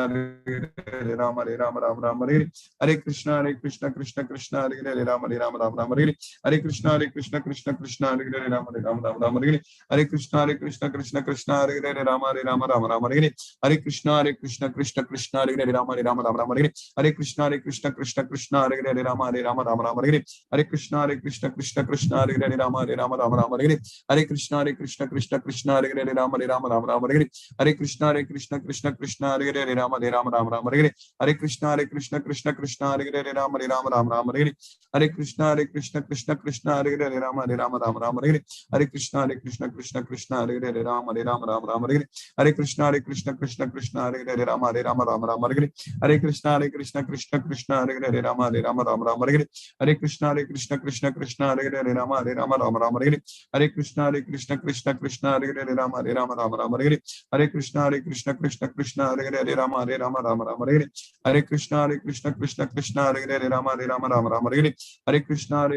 Hare Rama Rama Hare Hare Hare Krishna Krishna Hare Hare Rama Rama Hare Hare Hare Krishna Krishna Hare Hare Rama Rama Hare Hare Hare Krishna Krishna Hare Hare Rama Rama Hare Hare Hare Krishna Krishna Hare Hare Rama Rama Hare Hare Hare Krishna Krishna Hare Hare Rama Rama Hare Hare Hare Krishna Krishna Hare Hare Rama Rama Hare Hare Hare Krishna Krishna Hare Hare Rama Rama Hare Hare Hare Krishna Krishna Hare Hare Rama Rama Hare Hare Hare Krishna Krishna Hare Hare Rama Rama Hare Hare Hare Krishna Krishna Hare Hare Rama Rama Hare Hare Hare Krishna Krishna Hare Hare Rama Rama Hare Hare Hare Krishna Krishna Hare Hare Rama Rama Hare Hare Hare Krishna Krishna Hare Hare Rama Rama Hare Hare Hare Krishna Krishna Hare Hare Rama Rama Hare Hare Hare Krishna Krishna Hare Hare Rama Rama Hare Hare Hare Krishna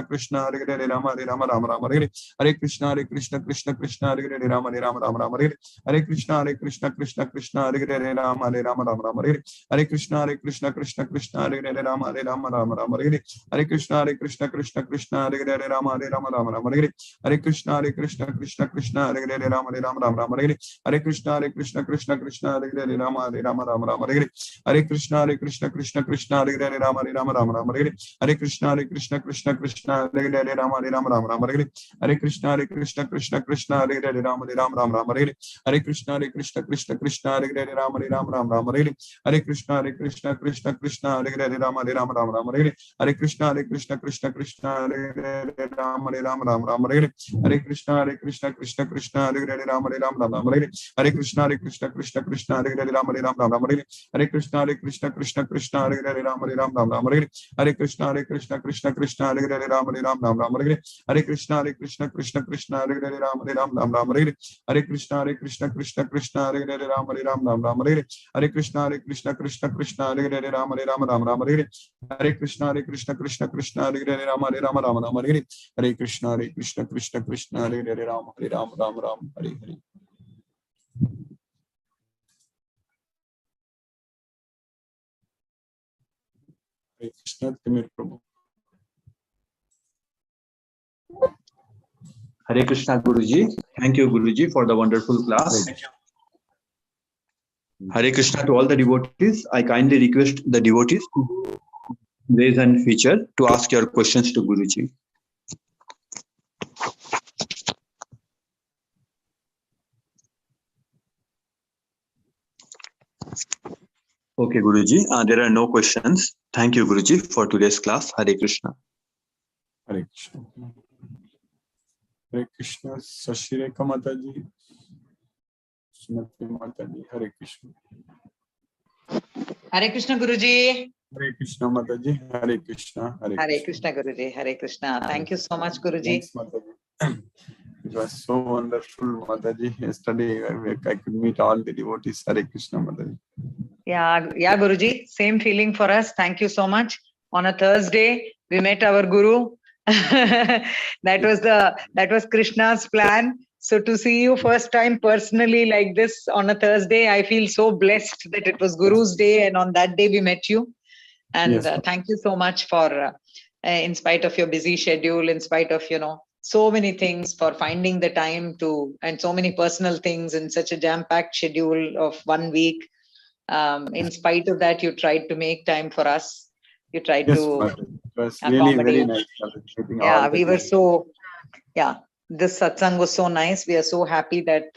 Krishna Hare Hare Rama Rama Hare Hare Hare Krishna Krishna Hare Hare Rama Rama Hare Hare Hare Krishna Krishna Hare Hare Rama Rama Hare Hare Hare Krishna Krishna Hare Hare Rama Rama Hare Hare Hare Krishna Krishna Hare Hare Rama Rama Hare Hare Hare Krishna Krishna Hare Hare Rama Rama Hare Hare Hare Krishna Krishna Hare Hare Rama Rama Hare Hare Hare Krishna Krishna Hare Hare Rama Rama Hare Hare Hare Krishna Krishna Hare Hare Rama Rama Hare Hare Hare Krishna Krishna Hare Hare Rama Rama Hare Hare Hare Krishna Krishna Hare Hare Rama Rama Hare Hare Hare Krishna Krishna Hare Hare Rama Rama Hare Hare Hare Krishna Krishna Hare Hare Rama Rama Hare Hare Hare Krishna Krishna Hare Hare Rama Rama Hare Hare Hare Krishna Krishna Hare Hare Rama Rama Hare Hare Hare Krishna Krishna Hare Hare Rama Rama Hare Hare Hare Krishna Krishna Hare Hare Rama Rama Hare Hare Hare Krishna Krishna Hare Hare Rama Rama Hare Hare Hare Krishna Krishna Hare Hare Rama Hare Hare Krishna Timir Prabhu. Hare Krishna Guruji. Thank you Guruji for the wonderful class. Hare Krishna to all the devotees. I kindly request the devotees to raise hand feature to ask your questions to Guruji. Okay Guruji, there are no questions. Thank you Guruji for today's class. Hare Krishna. Hare Krishna. Hare Krishna. Sashireka Mataji. Srimati Mataji. Hare Krishna. Hare Krishna Guruji. Hare Krishna Mataji. Hare Krishna. Hare Krishna Guruji. Hare Krishna. Thank you so much Guruji. Thanks, Mataji. It was so wonderful, Mataji. Yesterday I could meet all the devotees. Hare Krishna Mataji. Yeah Guruji. Same feeling for us. Thank you so much. On a Thursday, We met our Guru. That was Krishna's plan. So to see you first time personally like this on a Thursday, I feel so blessed that it was Guru's day, and on that day we met you. And Yes, thank you so much for, in spite of your busy schedule, in spite of, so many things, for finding the time to, and so many personal things in such a jam-packed schedule of 1 week. In spite of that, you tried to make time for us. You tried yes, to Mataji. It was really very accommodate. nice, Mataji, meeting all Yeah, the we were devotees. so, yeah, this satsang was so nice. We are so happy that,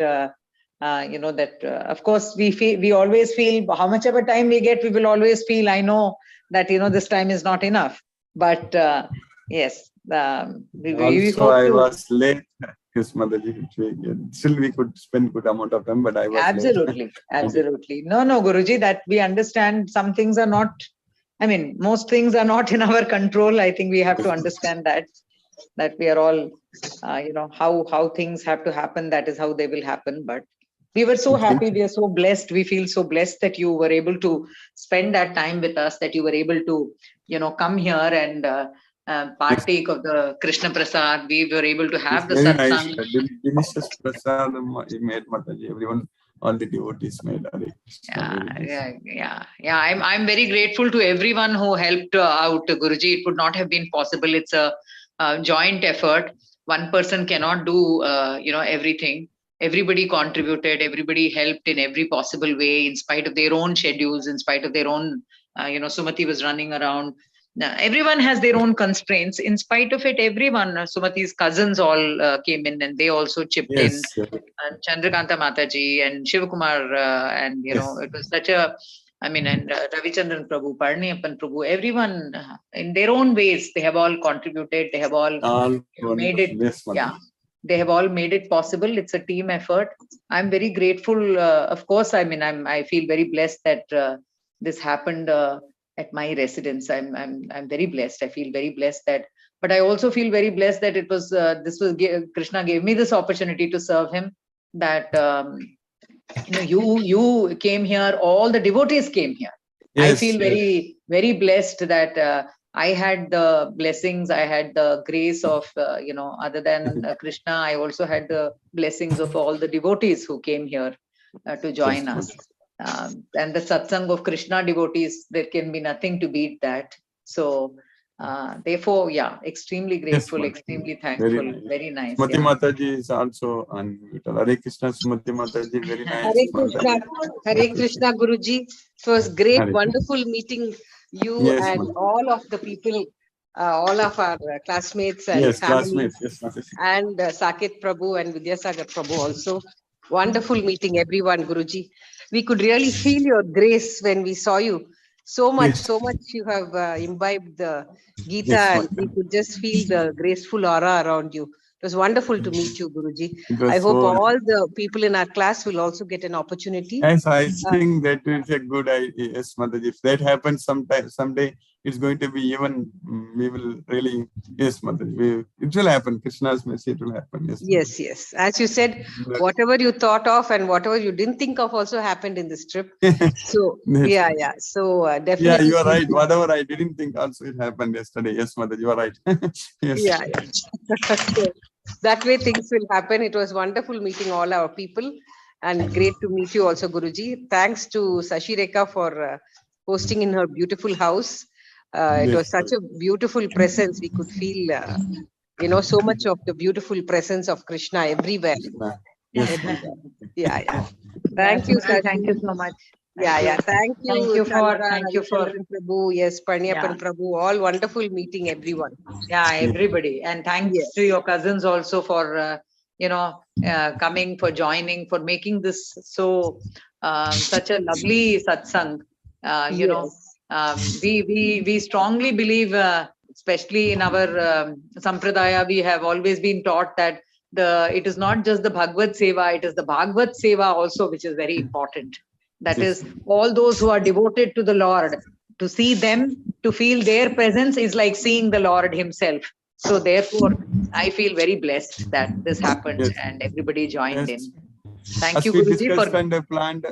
of course, we always feel how much of a time we get, we will always feel, I know that, this time is not enough. But yes, we Also, hope I to. was late. Yes, Mataji. Still, we could spend good amount of time, but I was late. Absolutely, absolutely. No, Guruji, that we understand some things are not, most things are not in our control. I think we have to understand that we are all, how things have to happen, that is how they will happen. But we were so happy, we are so blessed, we feel so blessed that you were able to spend that time with us, that you were able to, come here and partake of the Krishna Prasad. We were able to have It's the very nice. satsang. Delicious prasadam he made, Mataji. Everyone, all the devotees made. Hare Krishna, very nice. Yeah. I'm very grateful to everyone who helped out, Guruji. It would not have been possible. It's a joint effort. One person cannot do, everything. Everybody contributed. Everybody helped in every possible way, in spite of their own schedules, in spite of their own, Sumati was running around. Everyone has their own constraints. In spite of it, everyone, Sumati's cousins all came in, and they also chipped in. Yes, And Chandrakanta Mataji and Shivakumar, and yes. it was such a, and Ravichandran Prabhu, Parniappan Prabhu, everyone in their own ways, they have all contributed. They have all All made wonderful. it. Yes, Mataji. Yeah, they have all made it possible. It's a team effort. I'm very grateful. Of course, I feel very blessed that this happened at my residence. I'm very blessed. I feel very blessed that. But I also feel very blessed that it was Krishna gave me this opportunity to serve him. That you came here, all the devotees came here. Yes, I feel very, very blessed that I had the blessings, I had the grace of, other than Krishna, I also had the blessings of all the devotees who came here to join us. And the satsang of Krishna devotees, there can be nothing to beat that. So, therefore, extremely grateful, Mataji. extremely thankful, very nice. Sumati Mataji is also unmuted. Hare Krishna, Sumati Mataji, very nice. Hare Krishna, Guruji. It was great, Hare. wonderful meeting you Yes, and Mataji. all of the people, all of our classmates and Yes, family, classmates. Yes, Mataji. and Saket Prabhu and Vidyasagar Prabhu also. Wonderful meeting everyone, Guruji. We could really feel your grace when we saw you. So much you have imbibed the Gita, Yes, and we could just feel the graceful aura around you. It was wonderful to meet you, Guruji. It was I hope so all the people in our class will also get an opportunity. Yes, I think that is a good idea. Yes, Mataji. If that happens someday, it's going to be even, we will really, yes, Mataji. It will happen. Krishna's message will happen. Yes. Yes. As you said, whatever you thought of and whatever you didn't think of also happened in this trip. So, Yes. So, definitely. Yeah, you are right. Whatever I didn't think also it happened yesterday. Yes, Mataji, you are right. Yes. So, that way things will happen. It was wonderful meeting all our people and great to meet you also, Guruji. Thanks to Sashi Rekha for hosting in her beautiful house. It was such a beautiful presence. We could feel, so much of the beautiful presence of Krishna everywhere. Yes. Everywhere. Thank you, Sashi. Thank you so much. Thank you for Prabhu, yes, Parniappan Prabhu, all wonderful meeting everyone. Everybody, and thanks to your cousins also for coming, for joining, for making this so such a lovely satsang. We strongly believe, especially in our sampradaya, we have always been taught that it is not just the Bhagavad Seva, it is the Bhagavad Seva also, which is very important. That is, all those who are devoted to the Lord, to see them, to feel their presence is like seeing the Lord himself. So therefore, I feel very blessed that this happened and everybody joined in. Thank As you, we Guruji, discussed for and planned,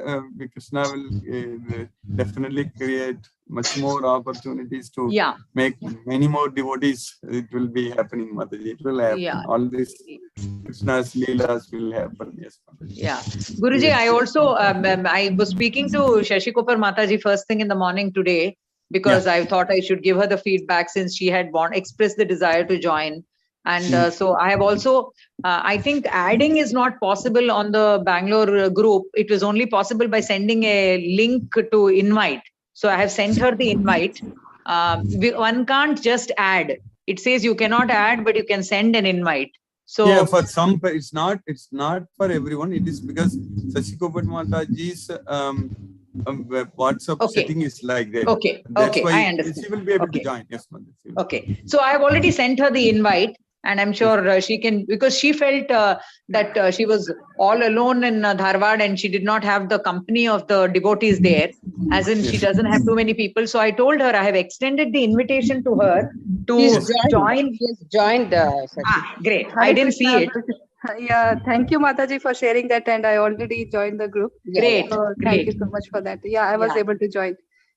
Krishna will definitely create much more opportunities to make many more devotees. It will be happening, Mataji. It will happen. All this Krishna's Leelas will happen. Yes, Mataji. Yeah. Guruji, I also, I was speaking to Shashikopar Mataji first thing in the morning today, because I thought I should give her the feedback since she had expressed the desire to join. And so I have also, I think adding is not possible on the Bangalore group. It was only possible by sending a link to invite. So I have sent her the invite. One can't just add. It says you cannot add, but you can send an invite. So for some, it's not for everyone. It is because Shashikopar Mataji's WhatsApp setting is like that. Okay. That's why I understand. she will be able to join. Yes, Mataji. Okay. So I have already sent her the invite, and I'm sure she can, because she felt that she was all alone in Dharwad and she did not have the company of the devotees there, as in she doesn't have too many people. So I told her I have extended the invitation to her to join. She has joined. Great. I didn't see it. Yeah, thank you, Mataji, for sharing that. And I already joined the group. Great. So thank you so much for that. Yeah, I was able to join.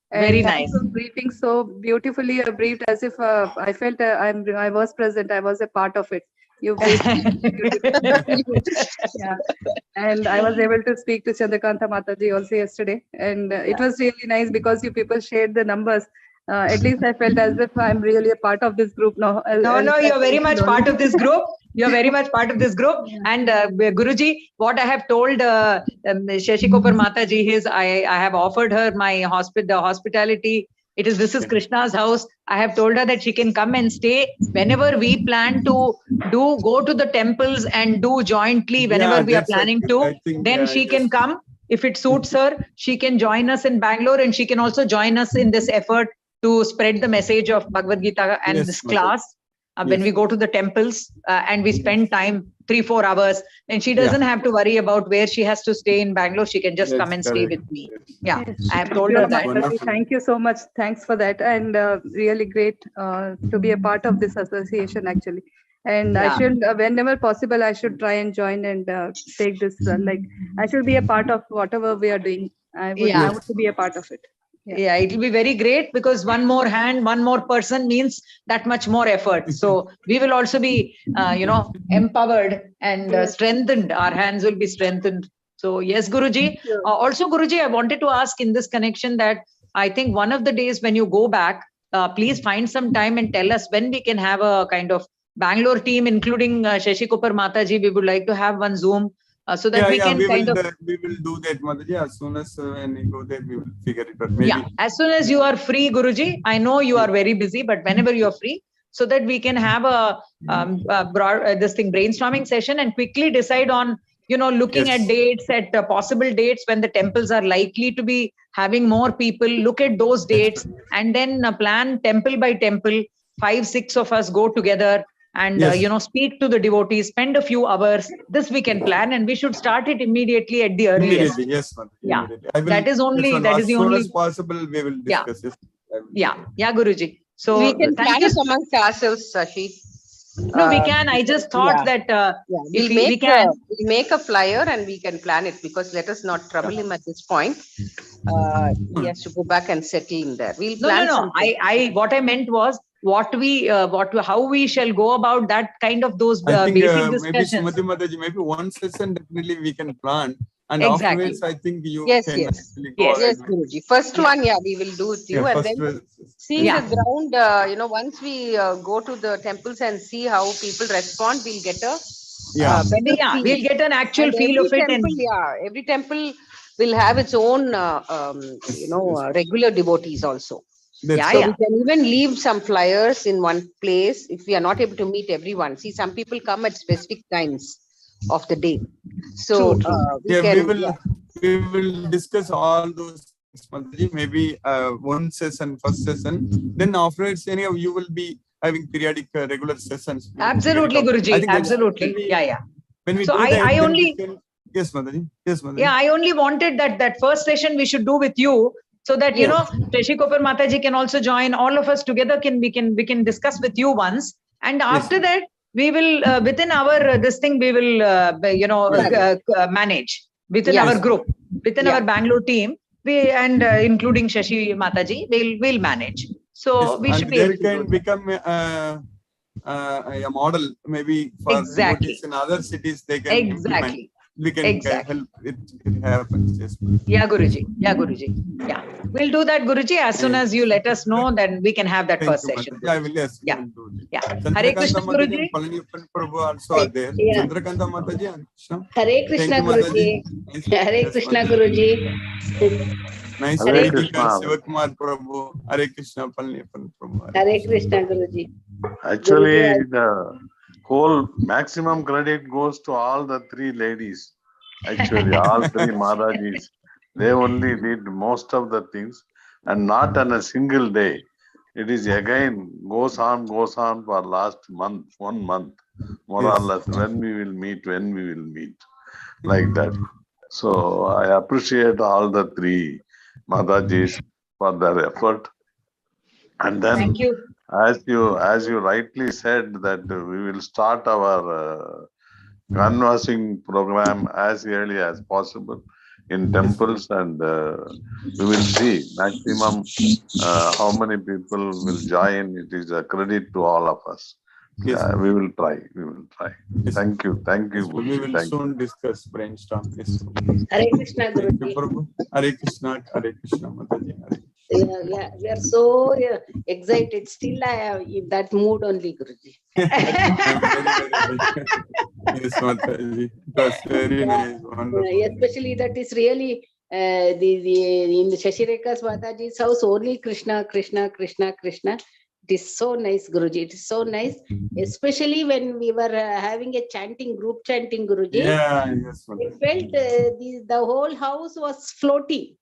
And very nice. Briefing so beautifully briefed as if I felt I was present. I was a part of it. You briefed and I was able to speak to Chandrakanta Mataji also yesterday. And it was really nice because you people shared the numbers. At least I felt as if I'm really a part of this group now. No, you're very much part of this group. You're very much part of this group. And Guruji, what I have told Shashikopar Mataji is I have offered her my hospitality. This is Krishna's house. I have told her that she can come and stay whenever we plan to go to the temples and do jointly whenever we are planning to. Then she can come. If it suits her, she can join us in Bangalore, and she can also join us in this effort to spread the message of Bhagavad Gita and this class when we go to the temples and we spend time 3-4 hours, and she doesn't have to worry about where she has to stay in Bangalore. She can just come and stay with me. I have told her that. Thank you so much. Thanks for that. And really great to be a part of this association actually. And I should, whenever possible, I should try and join and take this. I should be a part of whatever we are doing. I would love to be a part of it. It will be very great, because one more hand, one more person means that much more effort. So we will also be, empowered and strengthened. Our hands will be strengthened. So yes, Guruji. Also, Guruji, I wanted to ask in this connection that I think one of the days when you go back, please find some time and tell us when we can have a kind of Bangalore team, including Shashikopar Mataji. We would like to have one Zoom. So that we can we will do that, Mataji. As soon as when we go there, we will figure it out. Maybe. As soon as you are free, Guruji. I know you are very busy, but whenever you are free, so that we can have a brainstorming session and quickly decide on, looking at dates, at possible dates when the temples are likely to be having more people. Look at those dates and then plan temple by temple. 5-6 of us go together. And, speak to the devotees, spend a few hours. This we can plan, and we should start it immediately at the earliest. Yes, that is the only. As possible, we will discuss it. Guruji. So we can plan it amongst ourselves, Sashi. No, we can. I just thought that we'll make a flyer and we can plan it, because let us not trouble him at this point. He has to go back and settle in there. We'll plan. No. What I meant was, how we shall go about that kind of those basic discussions. Maybe one session definitely we can plan, and afterwards I think you can actually go yes, Guruji. First one, we will do with you, and then see the ground. Once we go to the temples and see how people respond, we'll get a we'll get an actual feel of it. Every temple will have its own regular devotees also. We can even leave some flyers in one place if we are not able to meet everyone. See, some people come at specific times of the day. So we will discuss all those things. Maybe one session, first session. Then afterwards, anyhow, you will be having periodic regular sessions. Absolutely, Guruji. Absolutely. When we yes, Mataji. I only wanted that first session we should do with you. So that, Shashikopar Mataji can also join. All of us together we can discuss with you once. And after that, we will, within our, we will, manage. within Yeah. our group, within Yeah. our Bangalore team, we and including Shashi Mataji, we'll manage. So we should And be they able to do can that. become a model maybe for Exactly. devotees in other cities. They can implement. Exactly. We can Exactly. help it happens. Yes. Yeah, Guruji. Yeah, Guruji. Yeah. We'll do that, Guruji. As soon as you let us know, then we can have that Thank first you, session. Mataji. I will, yes, we Yeah. will do it. Yeah. Hare Chandrakanta Krishna, Mataji Guruji. and Palaniappan Prabhu also are there. Yeah. Chandrakanta Mataji, Hare Krishna. Hare Krishna, Thank you, Guruji. Mataji. Hare Yes, Krishna, Mataji. Guruji. Nice Hare meeting you, Krishna. Sivakumar Prabhu. Hare Krishna, Palaniappan Prabhu. Hare Krishna, Guruji. Actually, Guruji, the whole maximum credit goes to all the three ladies. Actually, all three Madajis. They only did most of the things and not on a single day. It is again goes on for last month, 1 month, more or Yes. less, when we will meet, like that. So I appreciate all the three Madajis for their effort. And then, Thank you. as you rightly said, that we will start our canvassing program as early as possible in temples, and we will see maximum how many people will join. It is a credit to all of us. Yes. We will try. Yes. Thank you, Yes, we Guruji. will Thank you. soon discuss brainstorm. Yes. Hare Krishna, Thank you, Guruji. Prabhu. Hare Krishna, Mataji. Hare. Yeah, we are so excited. Still, I am in that mood only, Guruji. I'm very yes, Mataji. It was very nice, wonderful. Especially that is really the in Shashireka's Mataji's house only Krishna, Krishna, Krishna, Krishna. It is so nice, Guruji. It is so nice, especially when we were having a group chanting, Guruji. Yeah, yes, I Mataji. felt the whole house was floating.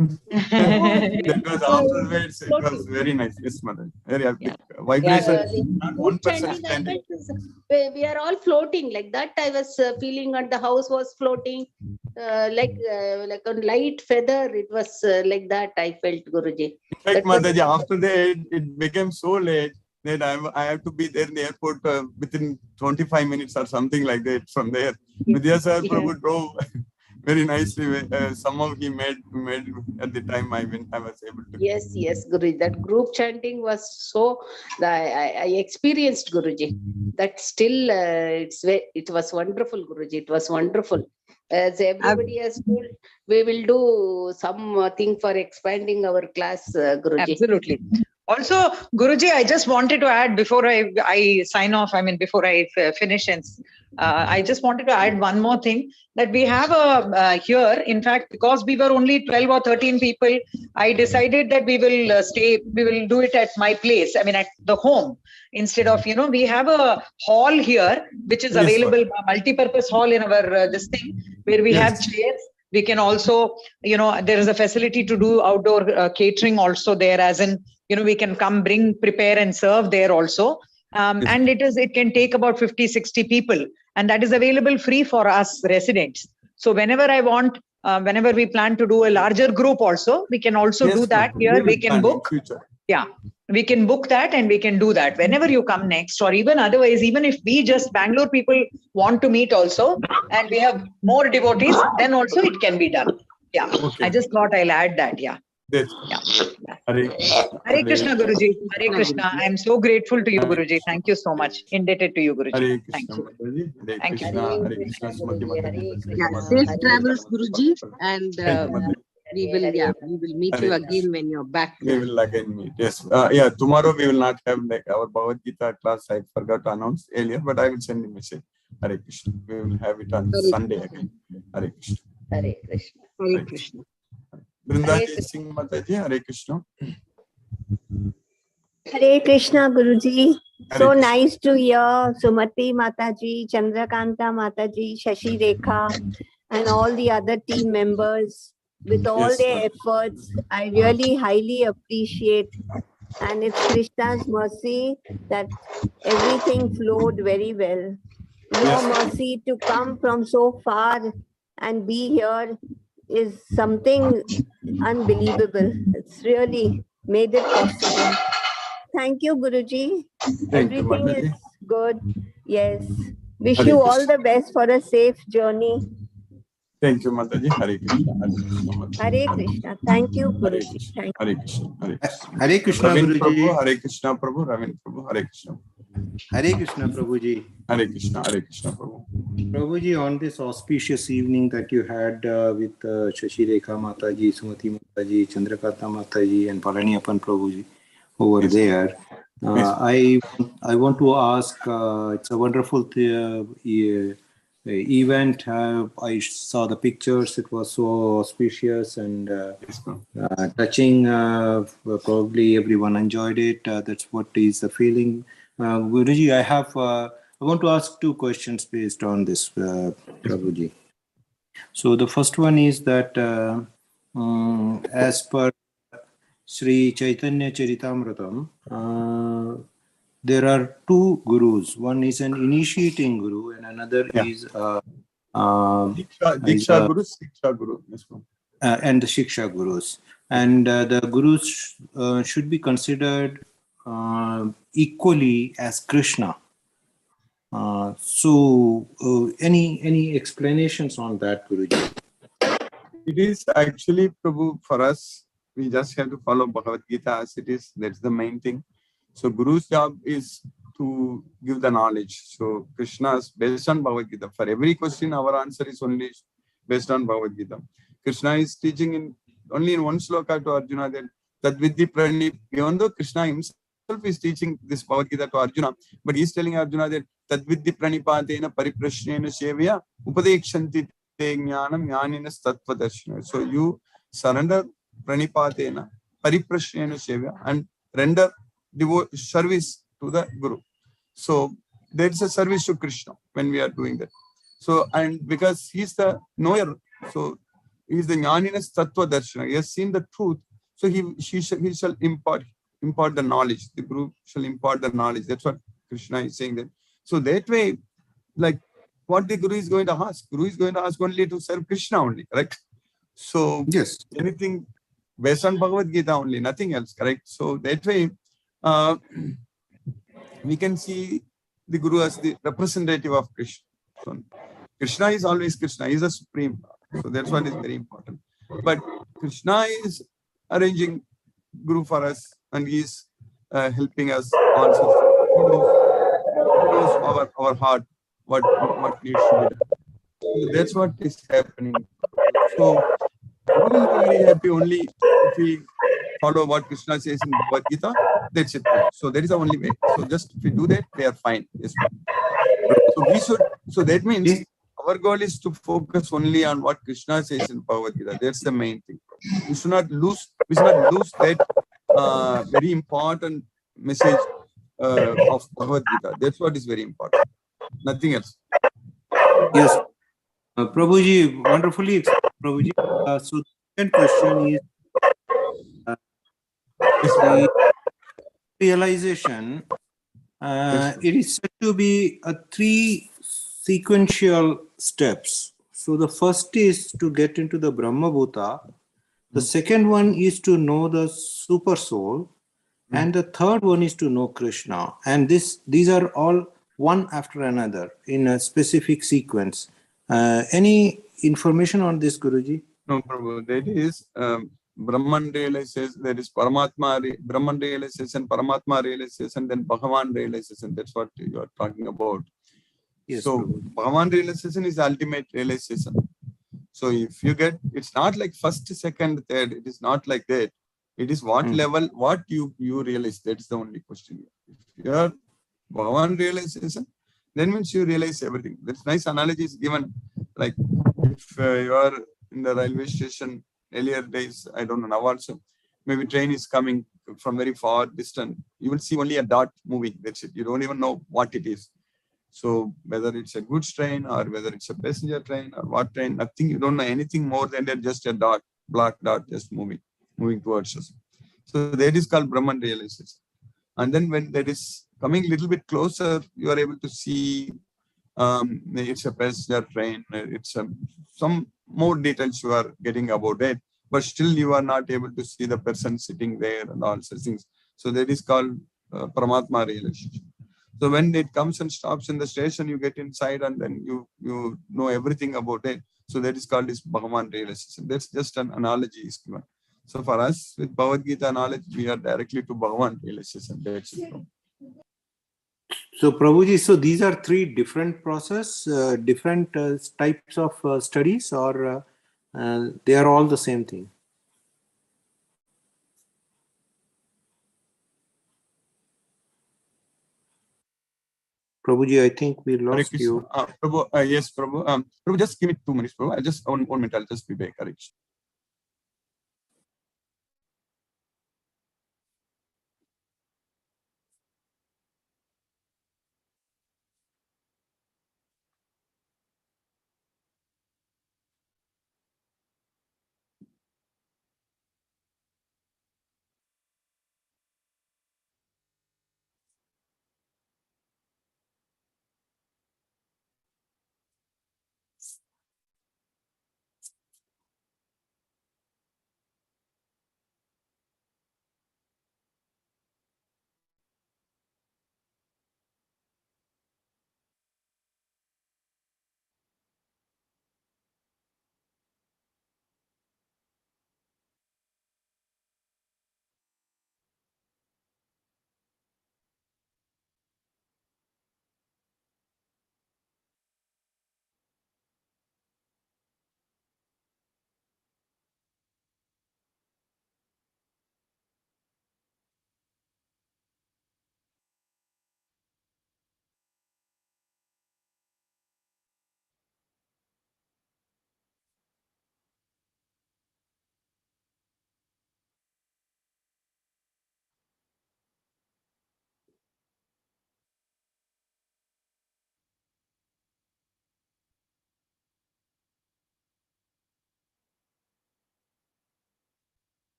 That was afterwards. It was very nice. Yes, Mataji. Very happy. Vibration. Not one person Chanting, I standing. felt we are all floating like that. I was feeling, and the house was floating like a light feather. It was like that. I felt, Guruji. In fact, That was- Mataji, after that, it became so late that I have to be there in the airport within 25 minutes or something like that from there. Vidya Sir Prabhu drove very nicely. Somehow he made at the time I was able to. Yes, Guruji. That group chanting was so. I experienced, Guruji. That still it was wonderful, Guruji. It was wonderful. As everybody has told, we will do something for expanding our class, Guruji. Absolutely. Also, Guruji, I just wanted to add before I sign off, before I finish, and I just wanted to add one more thing, that we have here, in fact, because we were only 12 or 13 people, I decided that we will do it at my place, at the home, instead of, we have a hall here, which is Yes, available, a multi-purpose hall in our this thing, where we have chairs. We can also, there is a facility to do outdoor catering also there, as in, we can come, prepare and serve there also. And it can take about 50, 60 people, and that is available free for us residents. So whenever I want, whenever we plan to do a larger group also, we can also do that here. We can book. Yeah, we can book that and we can do that whenever you come next, or even otherwise, even if we just Bangalore people want to meet also, and we have more devotees, then also it can be done. Yeah, I just thought I'll add that. Yeah. Yes. Hare Krishna, Guruji. Hare Krishna. I am so grateful to you, Guruji. Thank you so much. Indebted to you, Guruji. Hare Thank Krishna, you. Hare Thank you. Krishna, Hare Krishna, Srimati Mataji. Safe travels, Guruji, and we will meet you again when you're back. We will again meet. Yes. Tomorrow we will not have our Bhagavad Gita class. I forgot to announce earlier, but I will send a message. Hare Krishna. We will have it on Sunday again. Hare Krishna. Hare Krishna. Hare Krishna. Vrindaji Singh Mataji, Hare Krishna. Hare Krishna, Guruji. So Krishna. nice to hear Sumati Mataji, Chandrakanta Mataji, Shashi Rekha, and all the other team members with all their efforts. I really highly appreciate. And it's Krishna's mercy that everything flowed very well. Your mercy to come from so far and be here is something unbelievable. It's really made it possible. Thank you, Guruji. Thank you, Everything Mataji. is good. Yes. Wish Hare you all Krishna. the best for a safe journey. Thank you, Mataji. Hare Krishna. Hare Krishna. Mataji. Hare Krishna. Thank you, Hare Guruji. Krishna. Thank Hare Krishna. Hare Krishna. Hare Krishna, Ravin Guruji. Prabhu, Hare Krishna Prabhu, Ravin Prabhu, Hare Krishna. Hare Krishna, Prabhuji. Hare Krishna, Hare Krishna Prabhu. Prabhuji, on this auspicious evening that you had with Shashi Rekha Mataji, Sumati Mataji, Chandrakanta Mataji, and Paraniappan Prabhuji over Yes. there, Yes. I want to ask, it's a wonderful event. I saw the pictures. It was so auspicious and Yes, ma'am. touching. Probably everyone enjoyed it. That's what is the feeling. Guruji, I want to ask two questions based on this, Prabhuji. So the first one is that as per Sri Chaitanya Charitamrtam, there are two gurus. One is an initiating guru and another is Diksha Guru, Shiksha Guru. Yes, ma'am. And the Shiksha gurus. And the gurus should be considered equally as Krishna. Any explanations on that, Guruji? It is actually, Prabhu, for us, we just have to follow Bhagavad Gita as it is. That's the main thing. So Guru's job is to give the knowledge. So Krishna is based on Bhagavad Gita. For every question, our answer is only based on Bhagavad Gita. Krishna is teaching only in one sloka to Arjuna that Tadvidhi Pranip, even though Krishna himself is teaching this Bhagavad Gita to Arjuna, but he is telling Arjuna that Tadvidhi Pranipatena Pariprashnena Shevya Upadekshanti Te Jnanam Jnaninas Tattva Darshana. So you surrender Pranipatena Pariprashnena Shevya and render service to the Guru. So there is a service to Krishna when we are doing that. So, and because he is the knower, so he is the Jnaninas Tattva Darshana. He has seen the truth. So he shall impart the knowledge. The Guru shall impart the knowledge. That's what Krishna is saying that. So that way, like what the Guru is going to ask. Guru is going to ask only to serve Krishna only, correct? So yes, anything based on Bhagavad Gita only, nothing else, correct? So that way, we can see the Guru as the representative of Krishna. So Krishna is always Krishna. He is the supreme. So that's what is very important. But Krishna is arranging Guru for us, and he is helping us also. He knows our heart, what needs to be done. So that's what is happening. So we will be very happy only if we follow what Krishna says in Bhagavad Gita. That's it. So that is the only way. So just if we do that, we are fine. Yes. So we should. So that means our goal is to focus only on what Krishna says in Bhagavad Gita. That's the main thing. We should not lose. We should not lose that very important message of Bhagavad Gita. That's what is very important. Nothing else. Yes. Prabhuji, wonderfully explained, Prabhuji. So the second question is the realization. It is said to be a 3 sequential steps. So the first is to get into the Brahma Bhuta. The second one is to know the super soul. And the third one is to know Krishna. And these are all one after another in a specific sequence. Any information on this, Guruji? No, Prabhu. That is Brahman realization, there is Paramatma, Brahman realization, Paramatma realization, then Bhagavan realization. That's what you are talking about. Yes, so Prabhu. Bhagavan realization is ultimate realization. So if you get, it's not like first, second, third. It is not like that. It is what level, what you realize. That's the only question. If you are Bhagavan realization, then means you realize everything. That's nice analogy is given. Like if you are in the railway station, earlier days, I don't know, now also, maybe train is coming from very far distant. You will see only a dot moving. That's it. You don't even know what it is. So whether it's a goods train or whether it's a passenger train or what train, nothing, you don't know anything more than that, just a dot, black dot, just moving towards us. So that is called Brahman realization. And then when that is coming a little bit closer, you are able to see it's a passenger train, it's some more details you are getting about it, but still you are not able to see the person sitting there and all such things. So that is called Paramatma realization. So when it comes and stops in the station, you get inside and then you know everything about it. So that is called this Bhagavan realization. That's just an analogy is given. So for us, with Bhagavad Gita knowledge, we are directly to Bhagavan realization. That's it. So Prabhuji, so these are three different different types of studies, or they are all the same thing? Prabhuji, I think we lost you. Prabhu, yes, Prabhu. Prabhu, just give me 2 minutes, Prabhu. I just 1 minute. I'll just be back. Correct.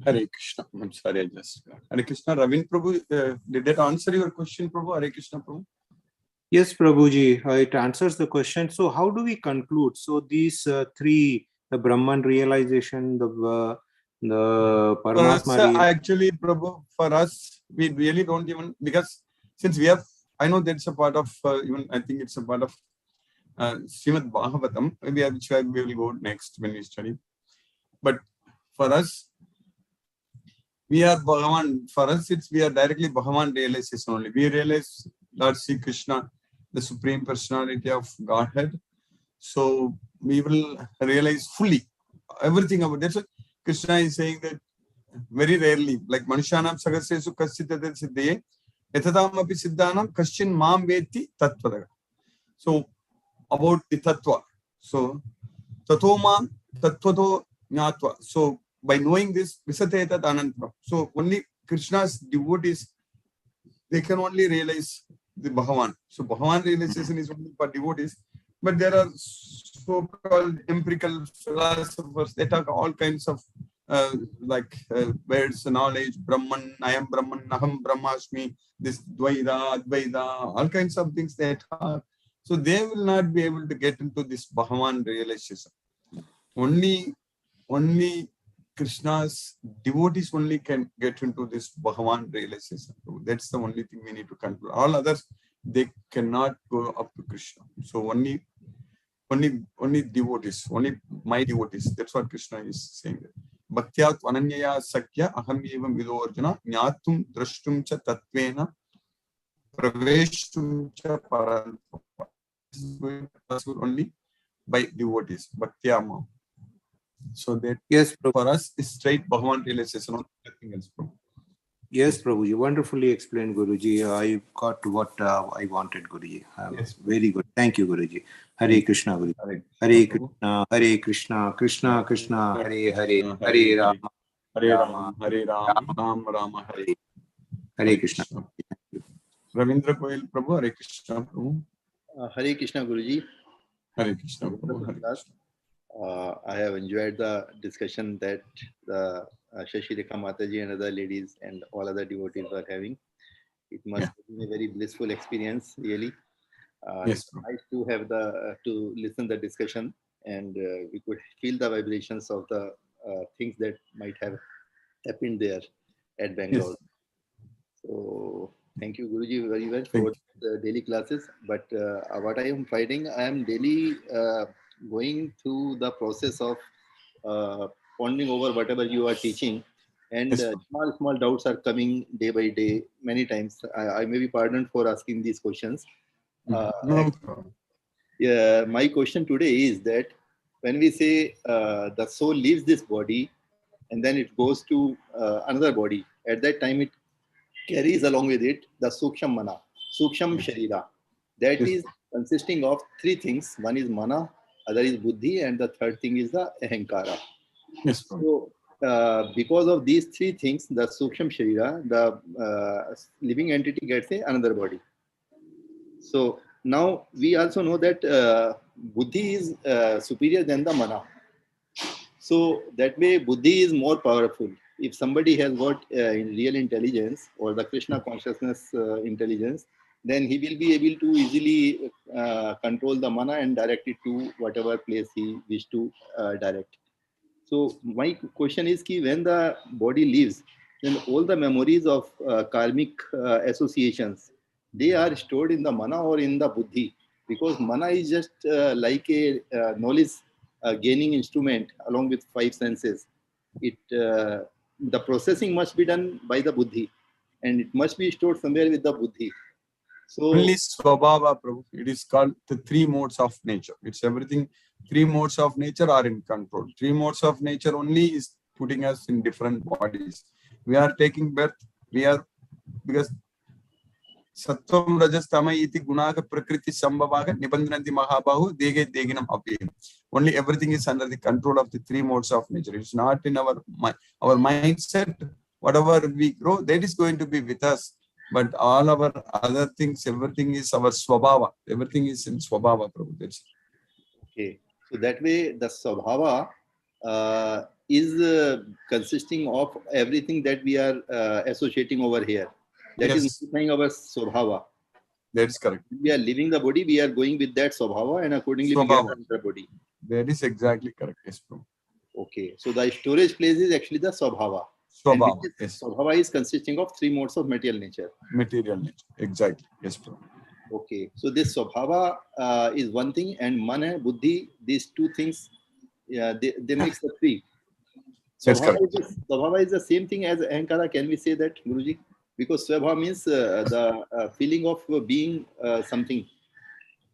Hare Krishna. I'm sorry, I just. Hare Krishna. Ravin Prabhu, did that answer your question, Prabhu? Hare Krishna, Prabhu. Yes, Prabhuji, it answers the question. So how do we conclude? So these three, the Brahman realization, the Paramatma realization. Actually, Prabhu, for us, we really don't even, because since we have, I know that's a part of, even I think it's a part of Srimad Bhagavatam, maybe which we will go next when we study. But for us, we are Bhagavan. For us, we are directly Bhagavan realization only. We realize Lord Sri Krishna, the Supreme Personality of Godhead. So we will realize fully everything about that. So Krishna is saying that very rarely, like Manushanam Sagasesu Kasyatadar Siddhaye, Yatadam api Siddhanam Kaschin Mam Veti Tattvadaga. So about the Tattva. So Tatoma Tattvato Jnatva. So by knowing this, Visate Tat Anantram. So only Krishna's devotees, they can only realize the Bhagavan. So Bhagavan realization is only for devotees. But there are so-called empirical philosophers, they talk all kinds of words, knowledge, Brahman, I am Brahman, Naham Brahmasmi, this Dvaida, Advaida, all kinds of things they talk. So they will not be able to get into this Bhagavan realization. Only Krishna's devotees only can get into this Bhagavan realization. That's the only thing we need to control. All others, they cannot go up to Krishna. So only devotees, only my devotees. That's what Krishna is saying. Bhaktyat ananyaya sakya aham evam vido arjuna jnatum drashtum cha tatvena praveshtum cha parantam. This is going possible only by devotees. Bhaktyama. So that Yes, Prabhu. for us is straight Bhagavan realization, nothing else. Yes, Prabhu. You wonderfully explained, Guruji. I got what I wanted, Guruji. Yes. Very good. Thank you, Guruji. Hare Krishna, Guruji. Hare Krishna, Krishna Krishna, Hare Hare, Hare Rama, Hare Rama, Hare Rama, Ram Rama, Hare. Hare Krishna. Ravindra Koil Prabhu, Hare Krishna Prabhu. Hare Krishna Guruji. Hare Krishna Prabhu, Hare Krishna. I have enjoyed the discussion that the Shashi Rekha Mataji and other ladies and all other devotees were having. It must have been a very blissful experience, really. Yes, it's nice to have to listen the discussion, and we could feel the vibrations of the things that might have happened there at Bangalore. Yes. So thank you, Guruji, very well for the daily classes. But what I am finding, I am daily going through the process of pondering over whatever you are teaching, and small doubts are coming day by day. Many times, I may be pardoned for asking these questions. No problem. Yeah, my question today is that when we say the soul leaves this body and then it goes to another body, at that time it carries along with it the Suksham Mana, Suksham Sharira. That is consisting of three things. One is Mana, other is Buddhi, and the third thing is the Ahankara. Yes, so because of these three things, the Suksham Sharira, the living entity gets another body. So now we also know that Buddhi is superior than the Mana. So that way Buddhi is more powerful. If somebody has got real intelligence or the Krishna consciousness intelligence, then he will be able to easily control the Mana and direct it to whatever place he wishes to direct. So my question is ki when the body leaves, then all the memories of karmic associations, they are stored in the Mana or in the Buddhi, because Mana is just like a knowledge gaining instrument along with five senses. It the processing must be done by the Buddhi, and it must be stored somewhere with the Buddhi. So only Swabhava, Prabhu. It is called the three modes of nature. It's everything. Three modes of nature are in control. Three modes of nature only is putting us in different bodies. We are taking birth. We are, because Sattvam Rajas Tama iti Gunaga Prakriti Sambhavaga Nibandhanati Mahabahu Dege Deginam Abhyam. Only everything is under the control of the three modes of nature. It's not in our mindset. Whatever we grow, that is going to be with us. But all our other things, everything is our Swabhava. Everything is in Swabhava, Prabhu. That's okay. So that way, the Swabhava is consisting of everything that we are associating over here. That is notifying our Swabhava. That is correct. When we are leaving the body, we are going with that Swabhava, and accordingly we get another body. That is exactly correct. Yes, Prabhu. Okay. So the storage place is actually the Swabhava. Swabhava, yes. Swabhava is consisting of three modes of material nature. Material nature. Exactly. Yes, Prabhu. Okay. So this Swabhava is one thing, and Mana, Buddhi, these two things, they makes the three. Swabhava is the same thing as Ahankara. Can we say that, Guruji? Because Swabhava means the feeling of being something.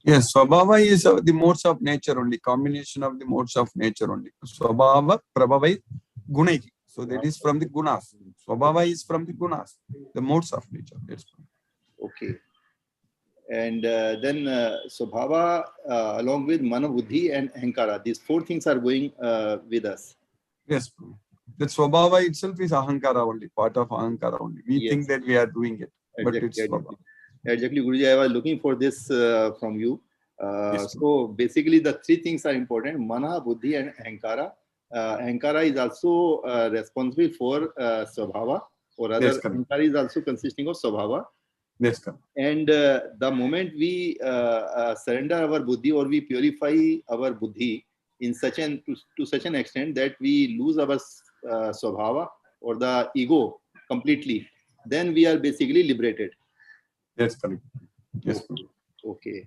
Yes, Swabhava is the modes of nature only, combination of the modes of nature only. Swabhava, Prabhavai, Gunaki. So that is from the Gunas. Swabhava is from the Gunas, the modes of nature. Yes. Okay. And then Swabhava along with Mana, Buddhi and Ahankara. These 4 things are going with us. Yes, Prabhu. That Swabhava itself is Ahankara only, part of Ahankara only. We Yes. think that we are doing it, but it's Swabhava. Exactly, Guruji. I was looking for this from you. Yes, So basically, the 3 things are important: Mana, Buddhi, and Ahankara. Ahankara is also responsible for Swabhava, or rather, Yes, correct. Ahankara is also consisting of Swabhava. Yes, correct. And the moment we surrender our buddhi, or we purify our buddhi in such an to such an extent that we lose our swabhava, or the ego, completely, then we are basically liberated. Yes, correct. Yes, Prabhu. Okay.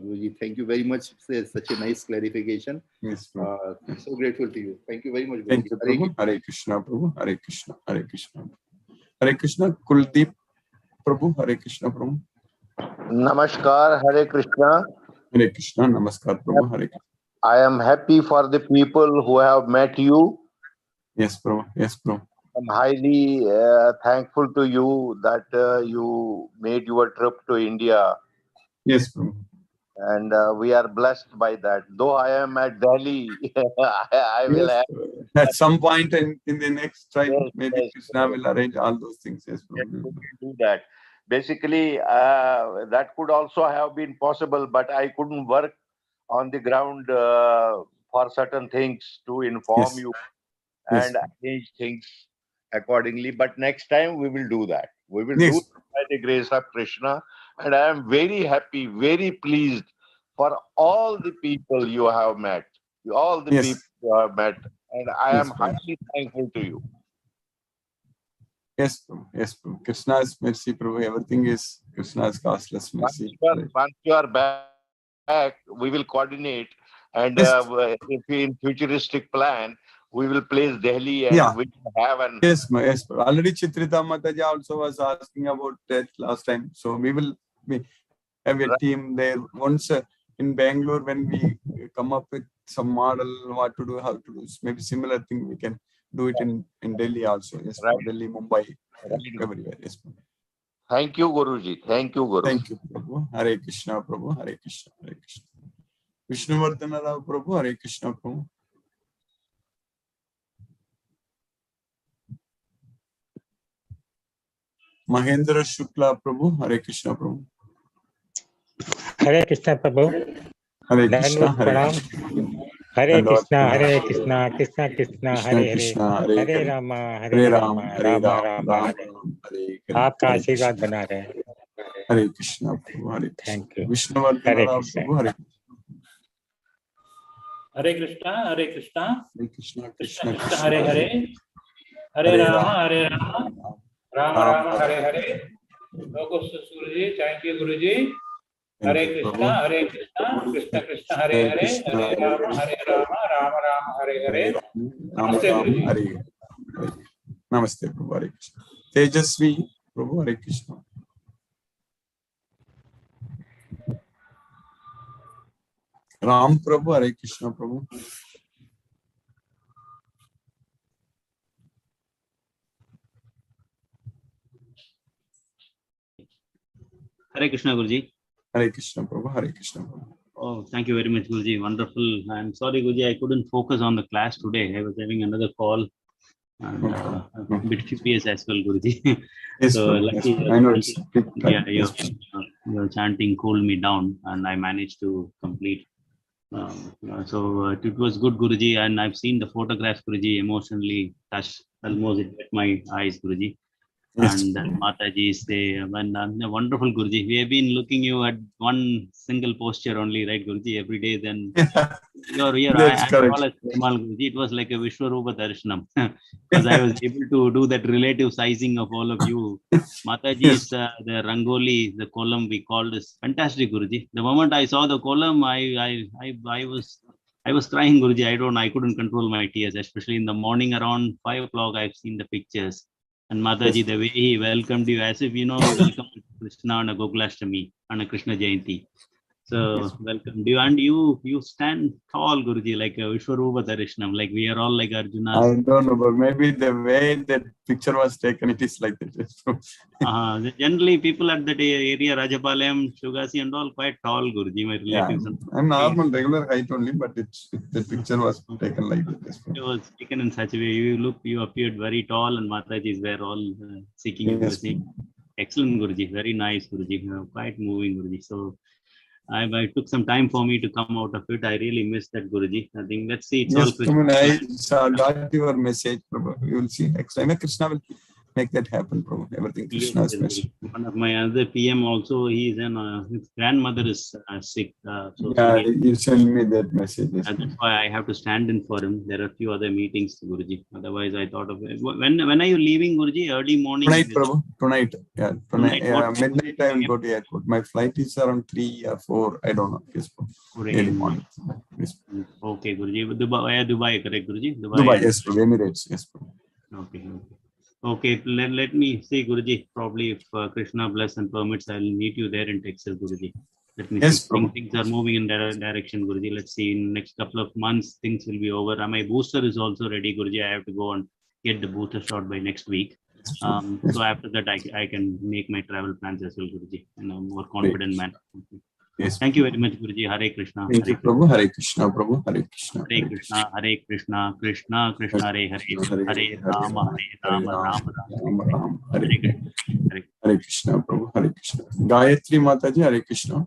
Guruji, thank you very much. It's such a nice clarification. Yes, Prabhu. So grateful to you. Thank you very much, Guruji. Thank you, Prabhu. Hare Krishna, Prabhu. Hare Krishna. Hare Krishna. Hare Krishna. Kuldeep Prabhu. Hare Krishna, Prabhu. Namaskar, Hare Krishna. Hare Krishna. Namaskar, Prabhu. Hare Krishna. I am happy for the people who have met you. Yes, Prabhu. Yes, Prabhu. I'm highly thankful to you that you made your trip to India. Yes, Prabhu. And we are blessed by that. Though I am at Delhi, I will Yes, have. at some point in the next time, Yes, maybe yes, Krishna will arrange all those things. Yes, Yes, Prabhu. we will do that. Basically, that could also have been possible, but I couldn't work on the ground for certain things to inform Yes. you Yes. and arrange things accordingly. But next time we will do that. We will Yes. do it by the grace of Krishna. And I am very happy, very pleased for all the people you have met. All the Yes. people you have met. And I Yes, am Prabhu. highly thankful to you. Yes, Prabhu. Yes, Prabhu. Krishna's mercy, Prabhu. Everything is Krishna's costless mercy. Once you are back, we will coordinate. And Yes. if in futuristic plan, we will place Delhi and Yeah. we will have an. Yes, yes. Prabhu. Already Chitrita Mataji also was asking about that last time. So we have a team there. Once in Bangalore, when we come up with some model, what to do, how to do, maybe similar thing, we can do it in Delhi also. Yes, Right. Delhi, Mumbai, Right. everywhere. Yes, Prabhu. Thank you, Guruji. Thank you, Guru. Thank you, Prabhu. Hare Krishna, Prabhu. Hare Krishna. Hare Krishna. Vishnuvardhana Rao, Prabhu. Hare Krishna, Prabhu. Mahendra Shukla, Prabhu. Hare Krishna, Prabhu. Hare Krishna, Prabhu. Hare Krishna. Dandavat Hare pranam. Krishna. Hare Dandavat Krishna, pranam. Hare Krishna, Krishna Krishna, Krishna Hare Hare, Krishna, Hare Hare Hare. Rama, Hare Hare Ram, Rama, Hare Rama Ram, Rama, Ram Hare. Ram, Hare Hare. आपका Hare आशीर्वाद Krishna. बना रहे. Hare Krishna, Prabhu. Hare Krishna. Thank you. Vishnuvardhana Hare Rao, Krishna. Prabhu. Hare Hare Krishna, Hare Krishna, Hare Krishna, Krishna Krishna Krishna, Krishna, Hare Hare, Hare Rama, Hare Rama, Rama Rama, Hare Hare. Logos Guruji, thank you, Guruji. Hare Thank you, Krishna, Prabhu. Hare Krishna, Krishna Krishna, Hare Hare Hare, Krishna, Hare Hare Rama, Hare Rama, Rama Rama, Hare Hare. Ram Namaste, Ram, Guruji. Hare Hare. Namaste, Prabhu. Hare Krishna. Tejasvi, Prabhu. Hare Krishna. Ram Prabhu. Hare Krishna, Prabhu. Hare Krishna, Guruji. Hare Krishna, Prabhu. Hare Krishna, Prabhu. Oh, thank you very much, Guruji. Wonderful. I'm sorry, Guruji, I couldn't focus on the class today. I was having another call and a bit curious as well, Guruji. Yes, So Prabhu. lucky, Yes, I know it's big time. yeah, Yes, Prabhu. your chanting cooled me down, and I managed to complete. So it was good, Guruji, and I've seen the photographs, Guruji, emotionally touched. Almost it met my eyes, Guruji. Yes. And Mataji say, wonderful, Guruji. We have been looking you at one single posture only, right, Guruji, every day. Then you're here. That's I'm correct. all as Perumal, Guruji. It was like a Vishwarupa Darshanam because I was able to do that relative sizing of all of you. Mataji's the Rangoli, the column we called is fantastic, Guruji. The moment I saw the column, I was crying, Guruji. I couldn't control my tears, especially in the morning around 5 o'clock. I've seen the pictures. And Mataji, the way he welcomed you, as if, we welcome Krishna on a Gokulashtami, on a Krishna Jayanti. So welcome. You stand tall, Guruji, like a Vishwarupa Darishanam, like we are all like Arjuna's. I don't know, but maybe the way that picture was taken, it is like that. Generally, people at that area, Rajapalayam, Shugasi, and all quite tall, Guruji. My relatives. I'm normal, regular height only, but the picture was taken like this. It was taken in such a way. You appeared very tall, and Matajis were all seeking you to see. Excellent, Guruji. Very nice, Guruji. Quite moving, Guruji. So I took some time for me to come out of it. I really missed that, Guruji. I think let's see. It's all Krishna. I got your message, Prabhu. You will see next time. Krishna will make that happen, Prabhu. Everything Krishna's message. One of my other PM also, his grandmother is sick. You send me that message. That's why I have to stand in for him. There are a few other meetings, Guruji. Otherwise, I thought of it. When are you leaving, Guruji? Early morning? Tonight, Prabhu. Tonight. Yeah, tonight. Midnight I will go to airport. My flight is around 3 or 4. I don't know. Yes, early morning. Yes. Okay, Guruji. Dubai, correct, Guruji? Dubai, yes, Prabhu. Emirates, yes, Prabhu. Okay. Okay, let me see, Guruji. Probably if Krishna bless and permits, I'll meet you there in Texas, Guruji. Let me see. Things are moving in that direction, Guruji. Let's see. In next couple of months, things will be over. My booster is also ready, Guruji. I have to go and get the booster shot by next week. So after that, I can make my travel plans as well, Guruji, in a more confident manner. Yes. Thank you very much, Guruji. Hare Krishna. Thank you, Prabhu. Hare Krishna, Prabhu. Hare Krishna. Hare Krishna, Hare Krishna, Krishna Krishna, Hare Hare, Hare Rama, Rama Rama. Hare Krishna, Prabhu. Hare Krishna. Gayatri Mataji, Hare Krishna.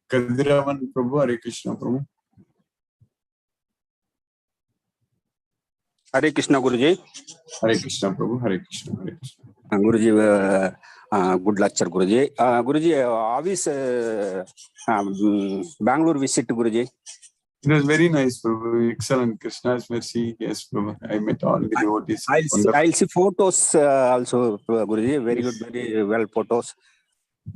Kadiravan Prabhu, Hare Krishna, Prabhu. Hare Krishna, Guruji. Hare Krishna, Prabhu. Hare Krishna. Hare Krishna. Guruji, good lecture, Guruji. Guruji, how is Bangalore visit, Guruji? It was very nice, Prabhu. Excellent. Krishna's mercy. Yes, Prabhu. I met all the devotees. I'll see photos also, Guruji. Very good, very well photos.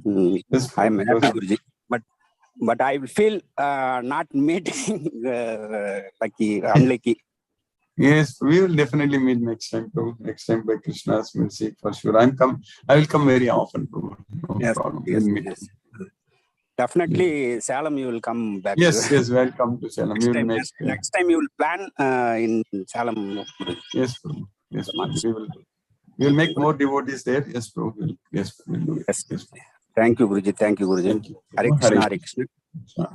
Yes, I'm happy, Guruji. But I feel not meeting unlucky. Yes, we will definitely meet next time, Prabhu. Next time by Krishna's mercy, for sure. I will come very often, Prabhu. No problem. Yes. Definitely, Salem, you will come back. Yes, welcome to Salem. Next time you will plan in Salem. Yes, Prabhu. Yes, Prabhu. We will make more devotees there. Yes, Prabhu. Yes, we'll do it. Yes. Thank you, Guruji. Thank you, Guruji. Thank you. Hare Krishna, Hare Krishna.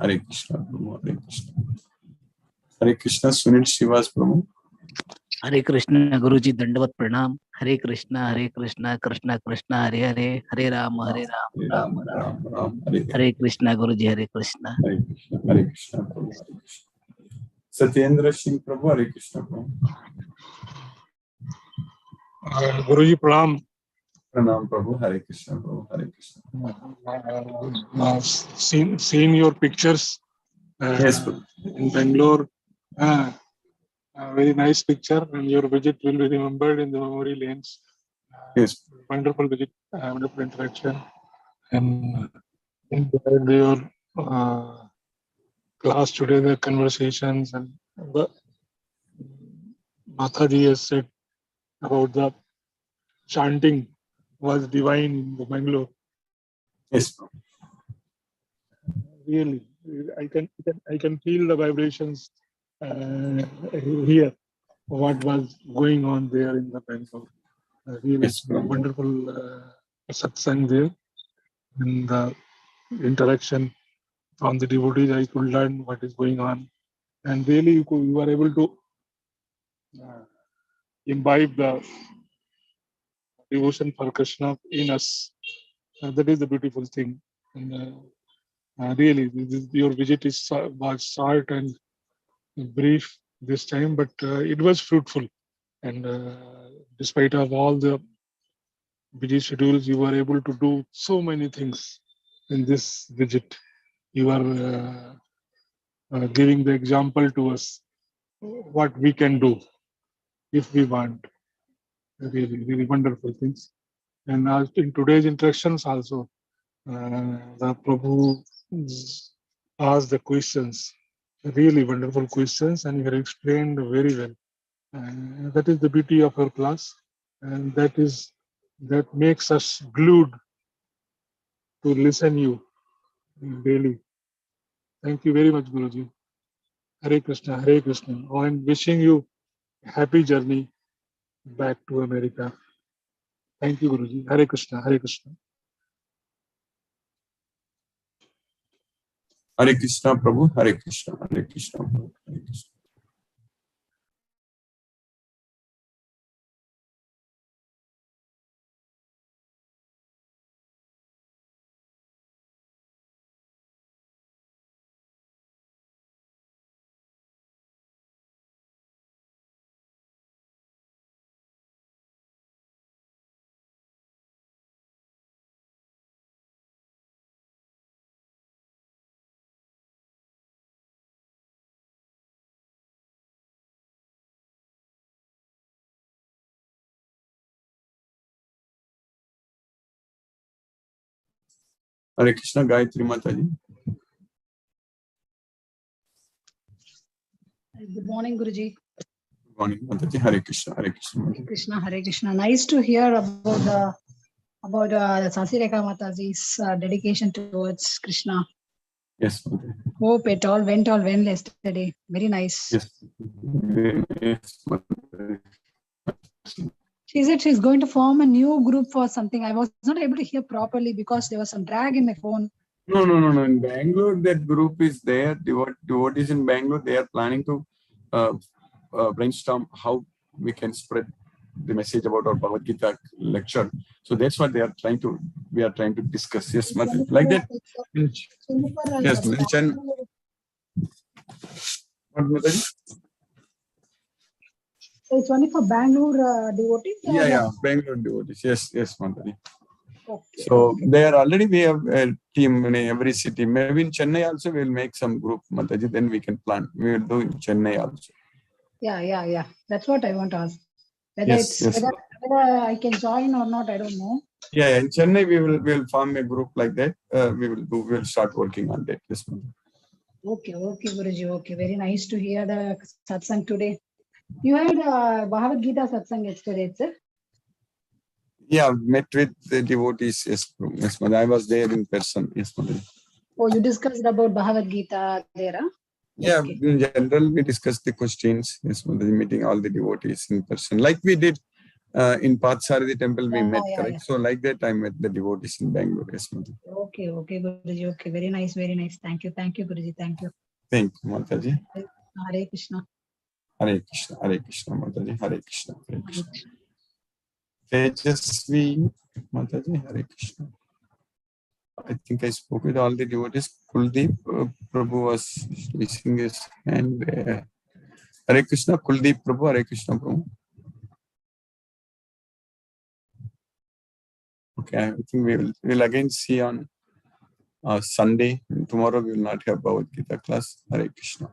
Hare Krishna, Prabhu. Hare Krishna. Hare Krishna, Sunil Shivas, Prabhu. Hare Krishna, Guruji, Dandavat Pranam. Hare Krishna, Krishna Krishna, Hare Hare, Hare Rama, Rama Rama. Hare Krishna, Guruji, Hare Krishna. Hare Krishna, Hare Krishna, Prabhu. Hare Krishna. Satyendra Singh, Prabhu. Hare Krishna, Prabhu. Guruji, Pranam. Pranam, Prabhu. Hare Krishna, Prabhu. Hare Krishna. Seeing your pictures yes, in Bangalore. A very nice picture, and your visit will be remembered in the memory lanes. Yes. Wonderful visit, wonderful interaction, and enjoyed your class today, the conversations, and the Mataji has said about the chanting was divine in the Bangalore. Yes. Really, I can feel the vibrations here. What was going on there in the Bangalore? Really yes, wonderful satsang there, and the interaction from the devotees. I could learn what is going on, and really you were able to imbibe the devotion for Krishna in us. That is the beautiful thing. And really, your visit was short and brief this time, but it was fruitful. And despite of all the busy schedules, you were able to do so many things in this visit. You are giving the example to us what we can do if we want. Really, really wonderful things. And in today's interactions also, the Prabhu asked the questions, really wonderful questions, and you have explained very well. That is the beauty of your class, and that is that makes us glued to listen you daily. Thank you very much, Guruji. Hare Krishna, Hare Krishna. Oh, and wishing you a happy journey back to America. Thank you, Guruji. Hare Krishna, Hare Krishna. Hare Krishna, Prabhu. Hare Krishna, Hare Krishna, Prabhu. Hare Krishna. Hare Krishna, Gayatri Mataji. Good morning, Guruji. Good morning, Mataji. Hare Krishna, Hare Krishna. Hare Krishna, Hare Krishna. Nice to hear about the Sasireka Mataji's dedication towards Krishna. Yes, Mataji. Hope it all went well yesterday. Very nice. Yes. Yes, Mataji. She said she's going to form a new group for something. I was not able to hear properly because there was some drag in my phone. No. In Bangalore, that group is there. Devotees in Bangalore, they are planning to brainstorm how we can spread the message about our Bhagavad Gita lecture. So that's what we are trying to discuss. Yes, Mataji. Like that. Yes, Mataji. What, Mataji? So it's only for Bangalore devotees? Yeah, Bangalore devotees. Yes, Mataji. Okay. So there already we have a team in every city. Maybe in Chennai also we will make some group, Mataji. Then we can plan. We will do in Chennai also. Yeah. That's what I want to ask. Whether Yes. whether I can join or not, I don't know. Yeah. In Chennai we will form a group like that. We will start working on that. Yes, Mataji. Okay, Guruji. Okay, very nice to hear the satsang today. You had Bhagavad Gita satsang yesterday, sir? Yeah, met with the devotees. Yes, Mataji. I was there in person. Yes, Mataji. Oh, you discussed about Bhagavad Gita there, huh? Yeah, Okay. in general, we discussed the questions. Yes, Mataji, meeting all the devotees in person. Like we did in Pathsarthi temple, we met, correct? Yeah. So like that, I met the devotees in Bangalore. Yes, Mataji. Okay, Guruji. Okay, very nice. Thank you, Guruji. Thank you. Thank you, Mataji. Hare Krishna. Hare Krishna, Hare Krishna, Mataji. Hare Krishna, Hare Krishna. Tejasvi, Mataji, Hare Krishna. I think I spoke with all the devotees. Kuldeep Prabhu was raising his hand. Hare Krishna, Kuldeep Prabhu, Hare Krishna Prabhu. Okay, I think we'll again see on Sunday. Tomorrow we will not have Bhagavad Gita class. Hare Krishna.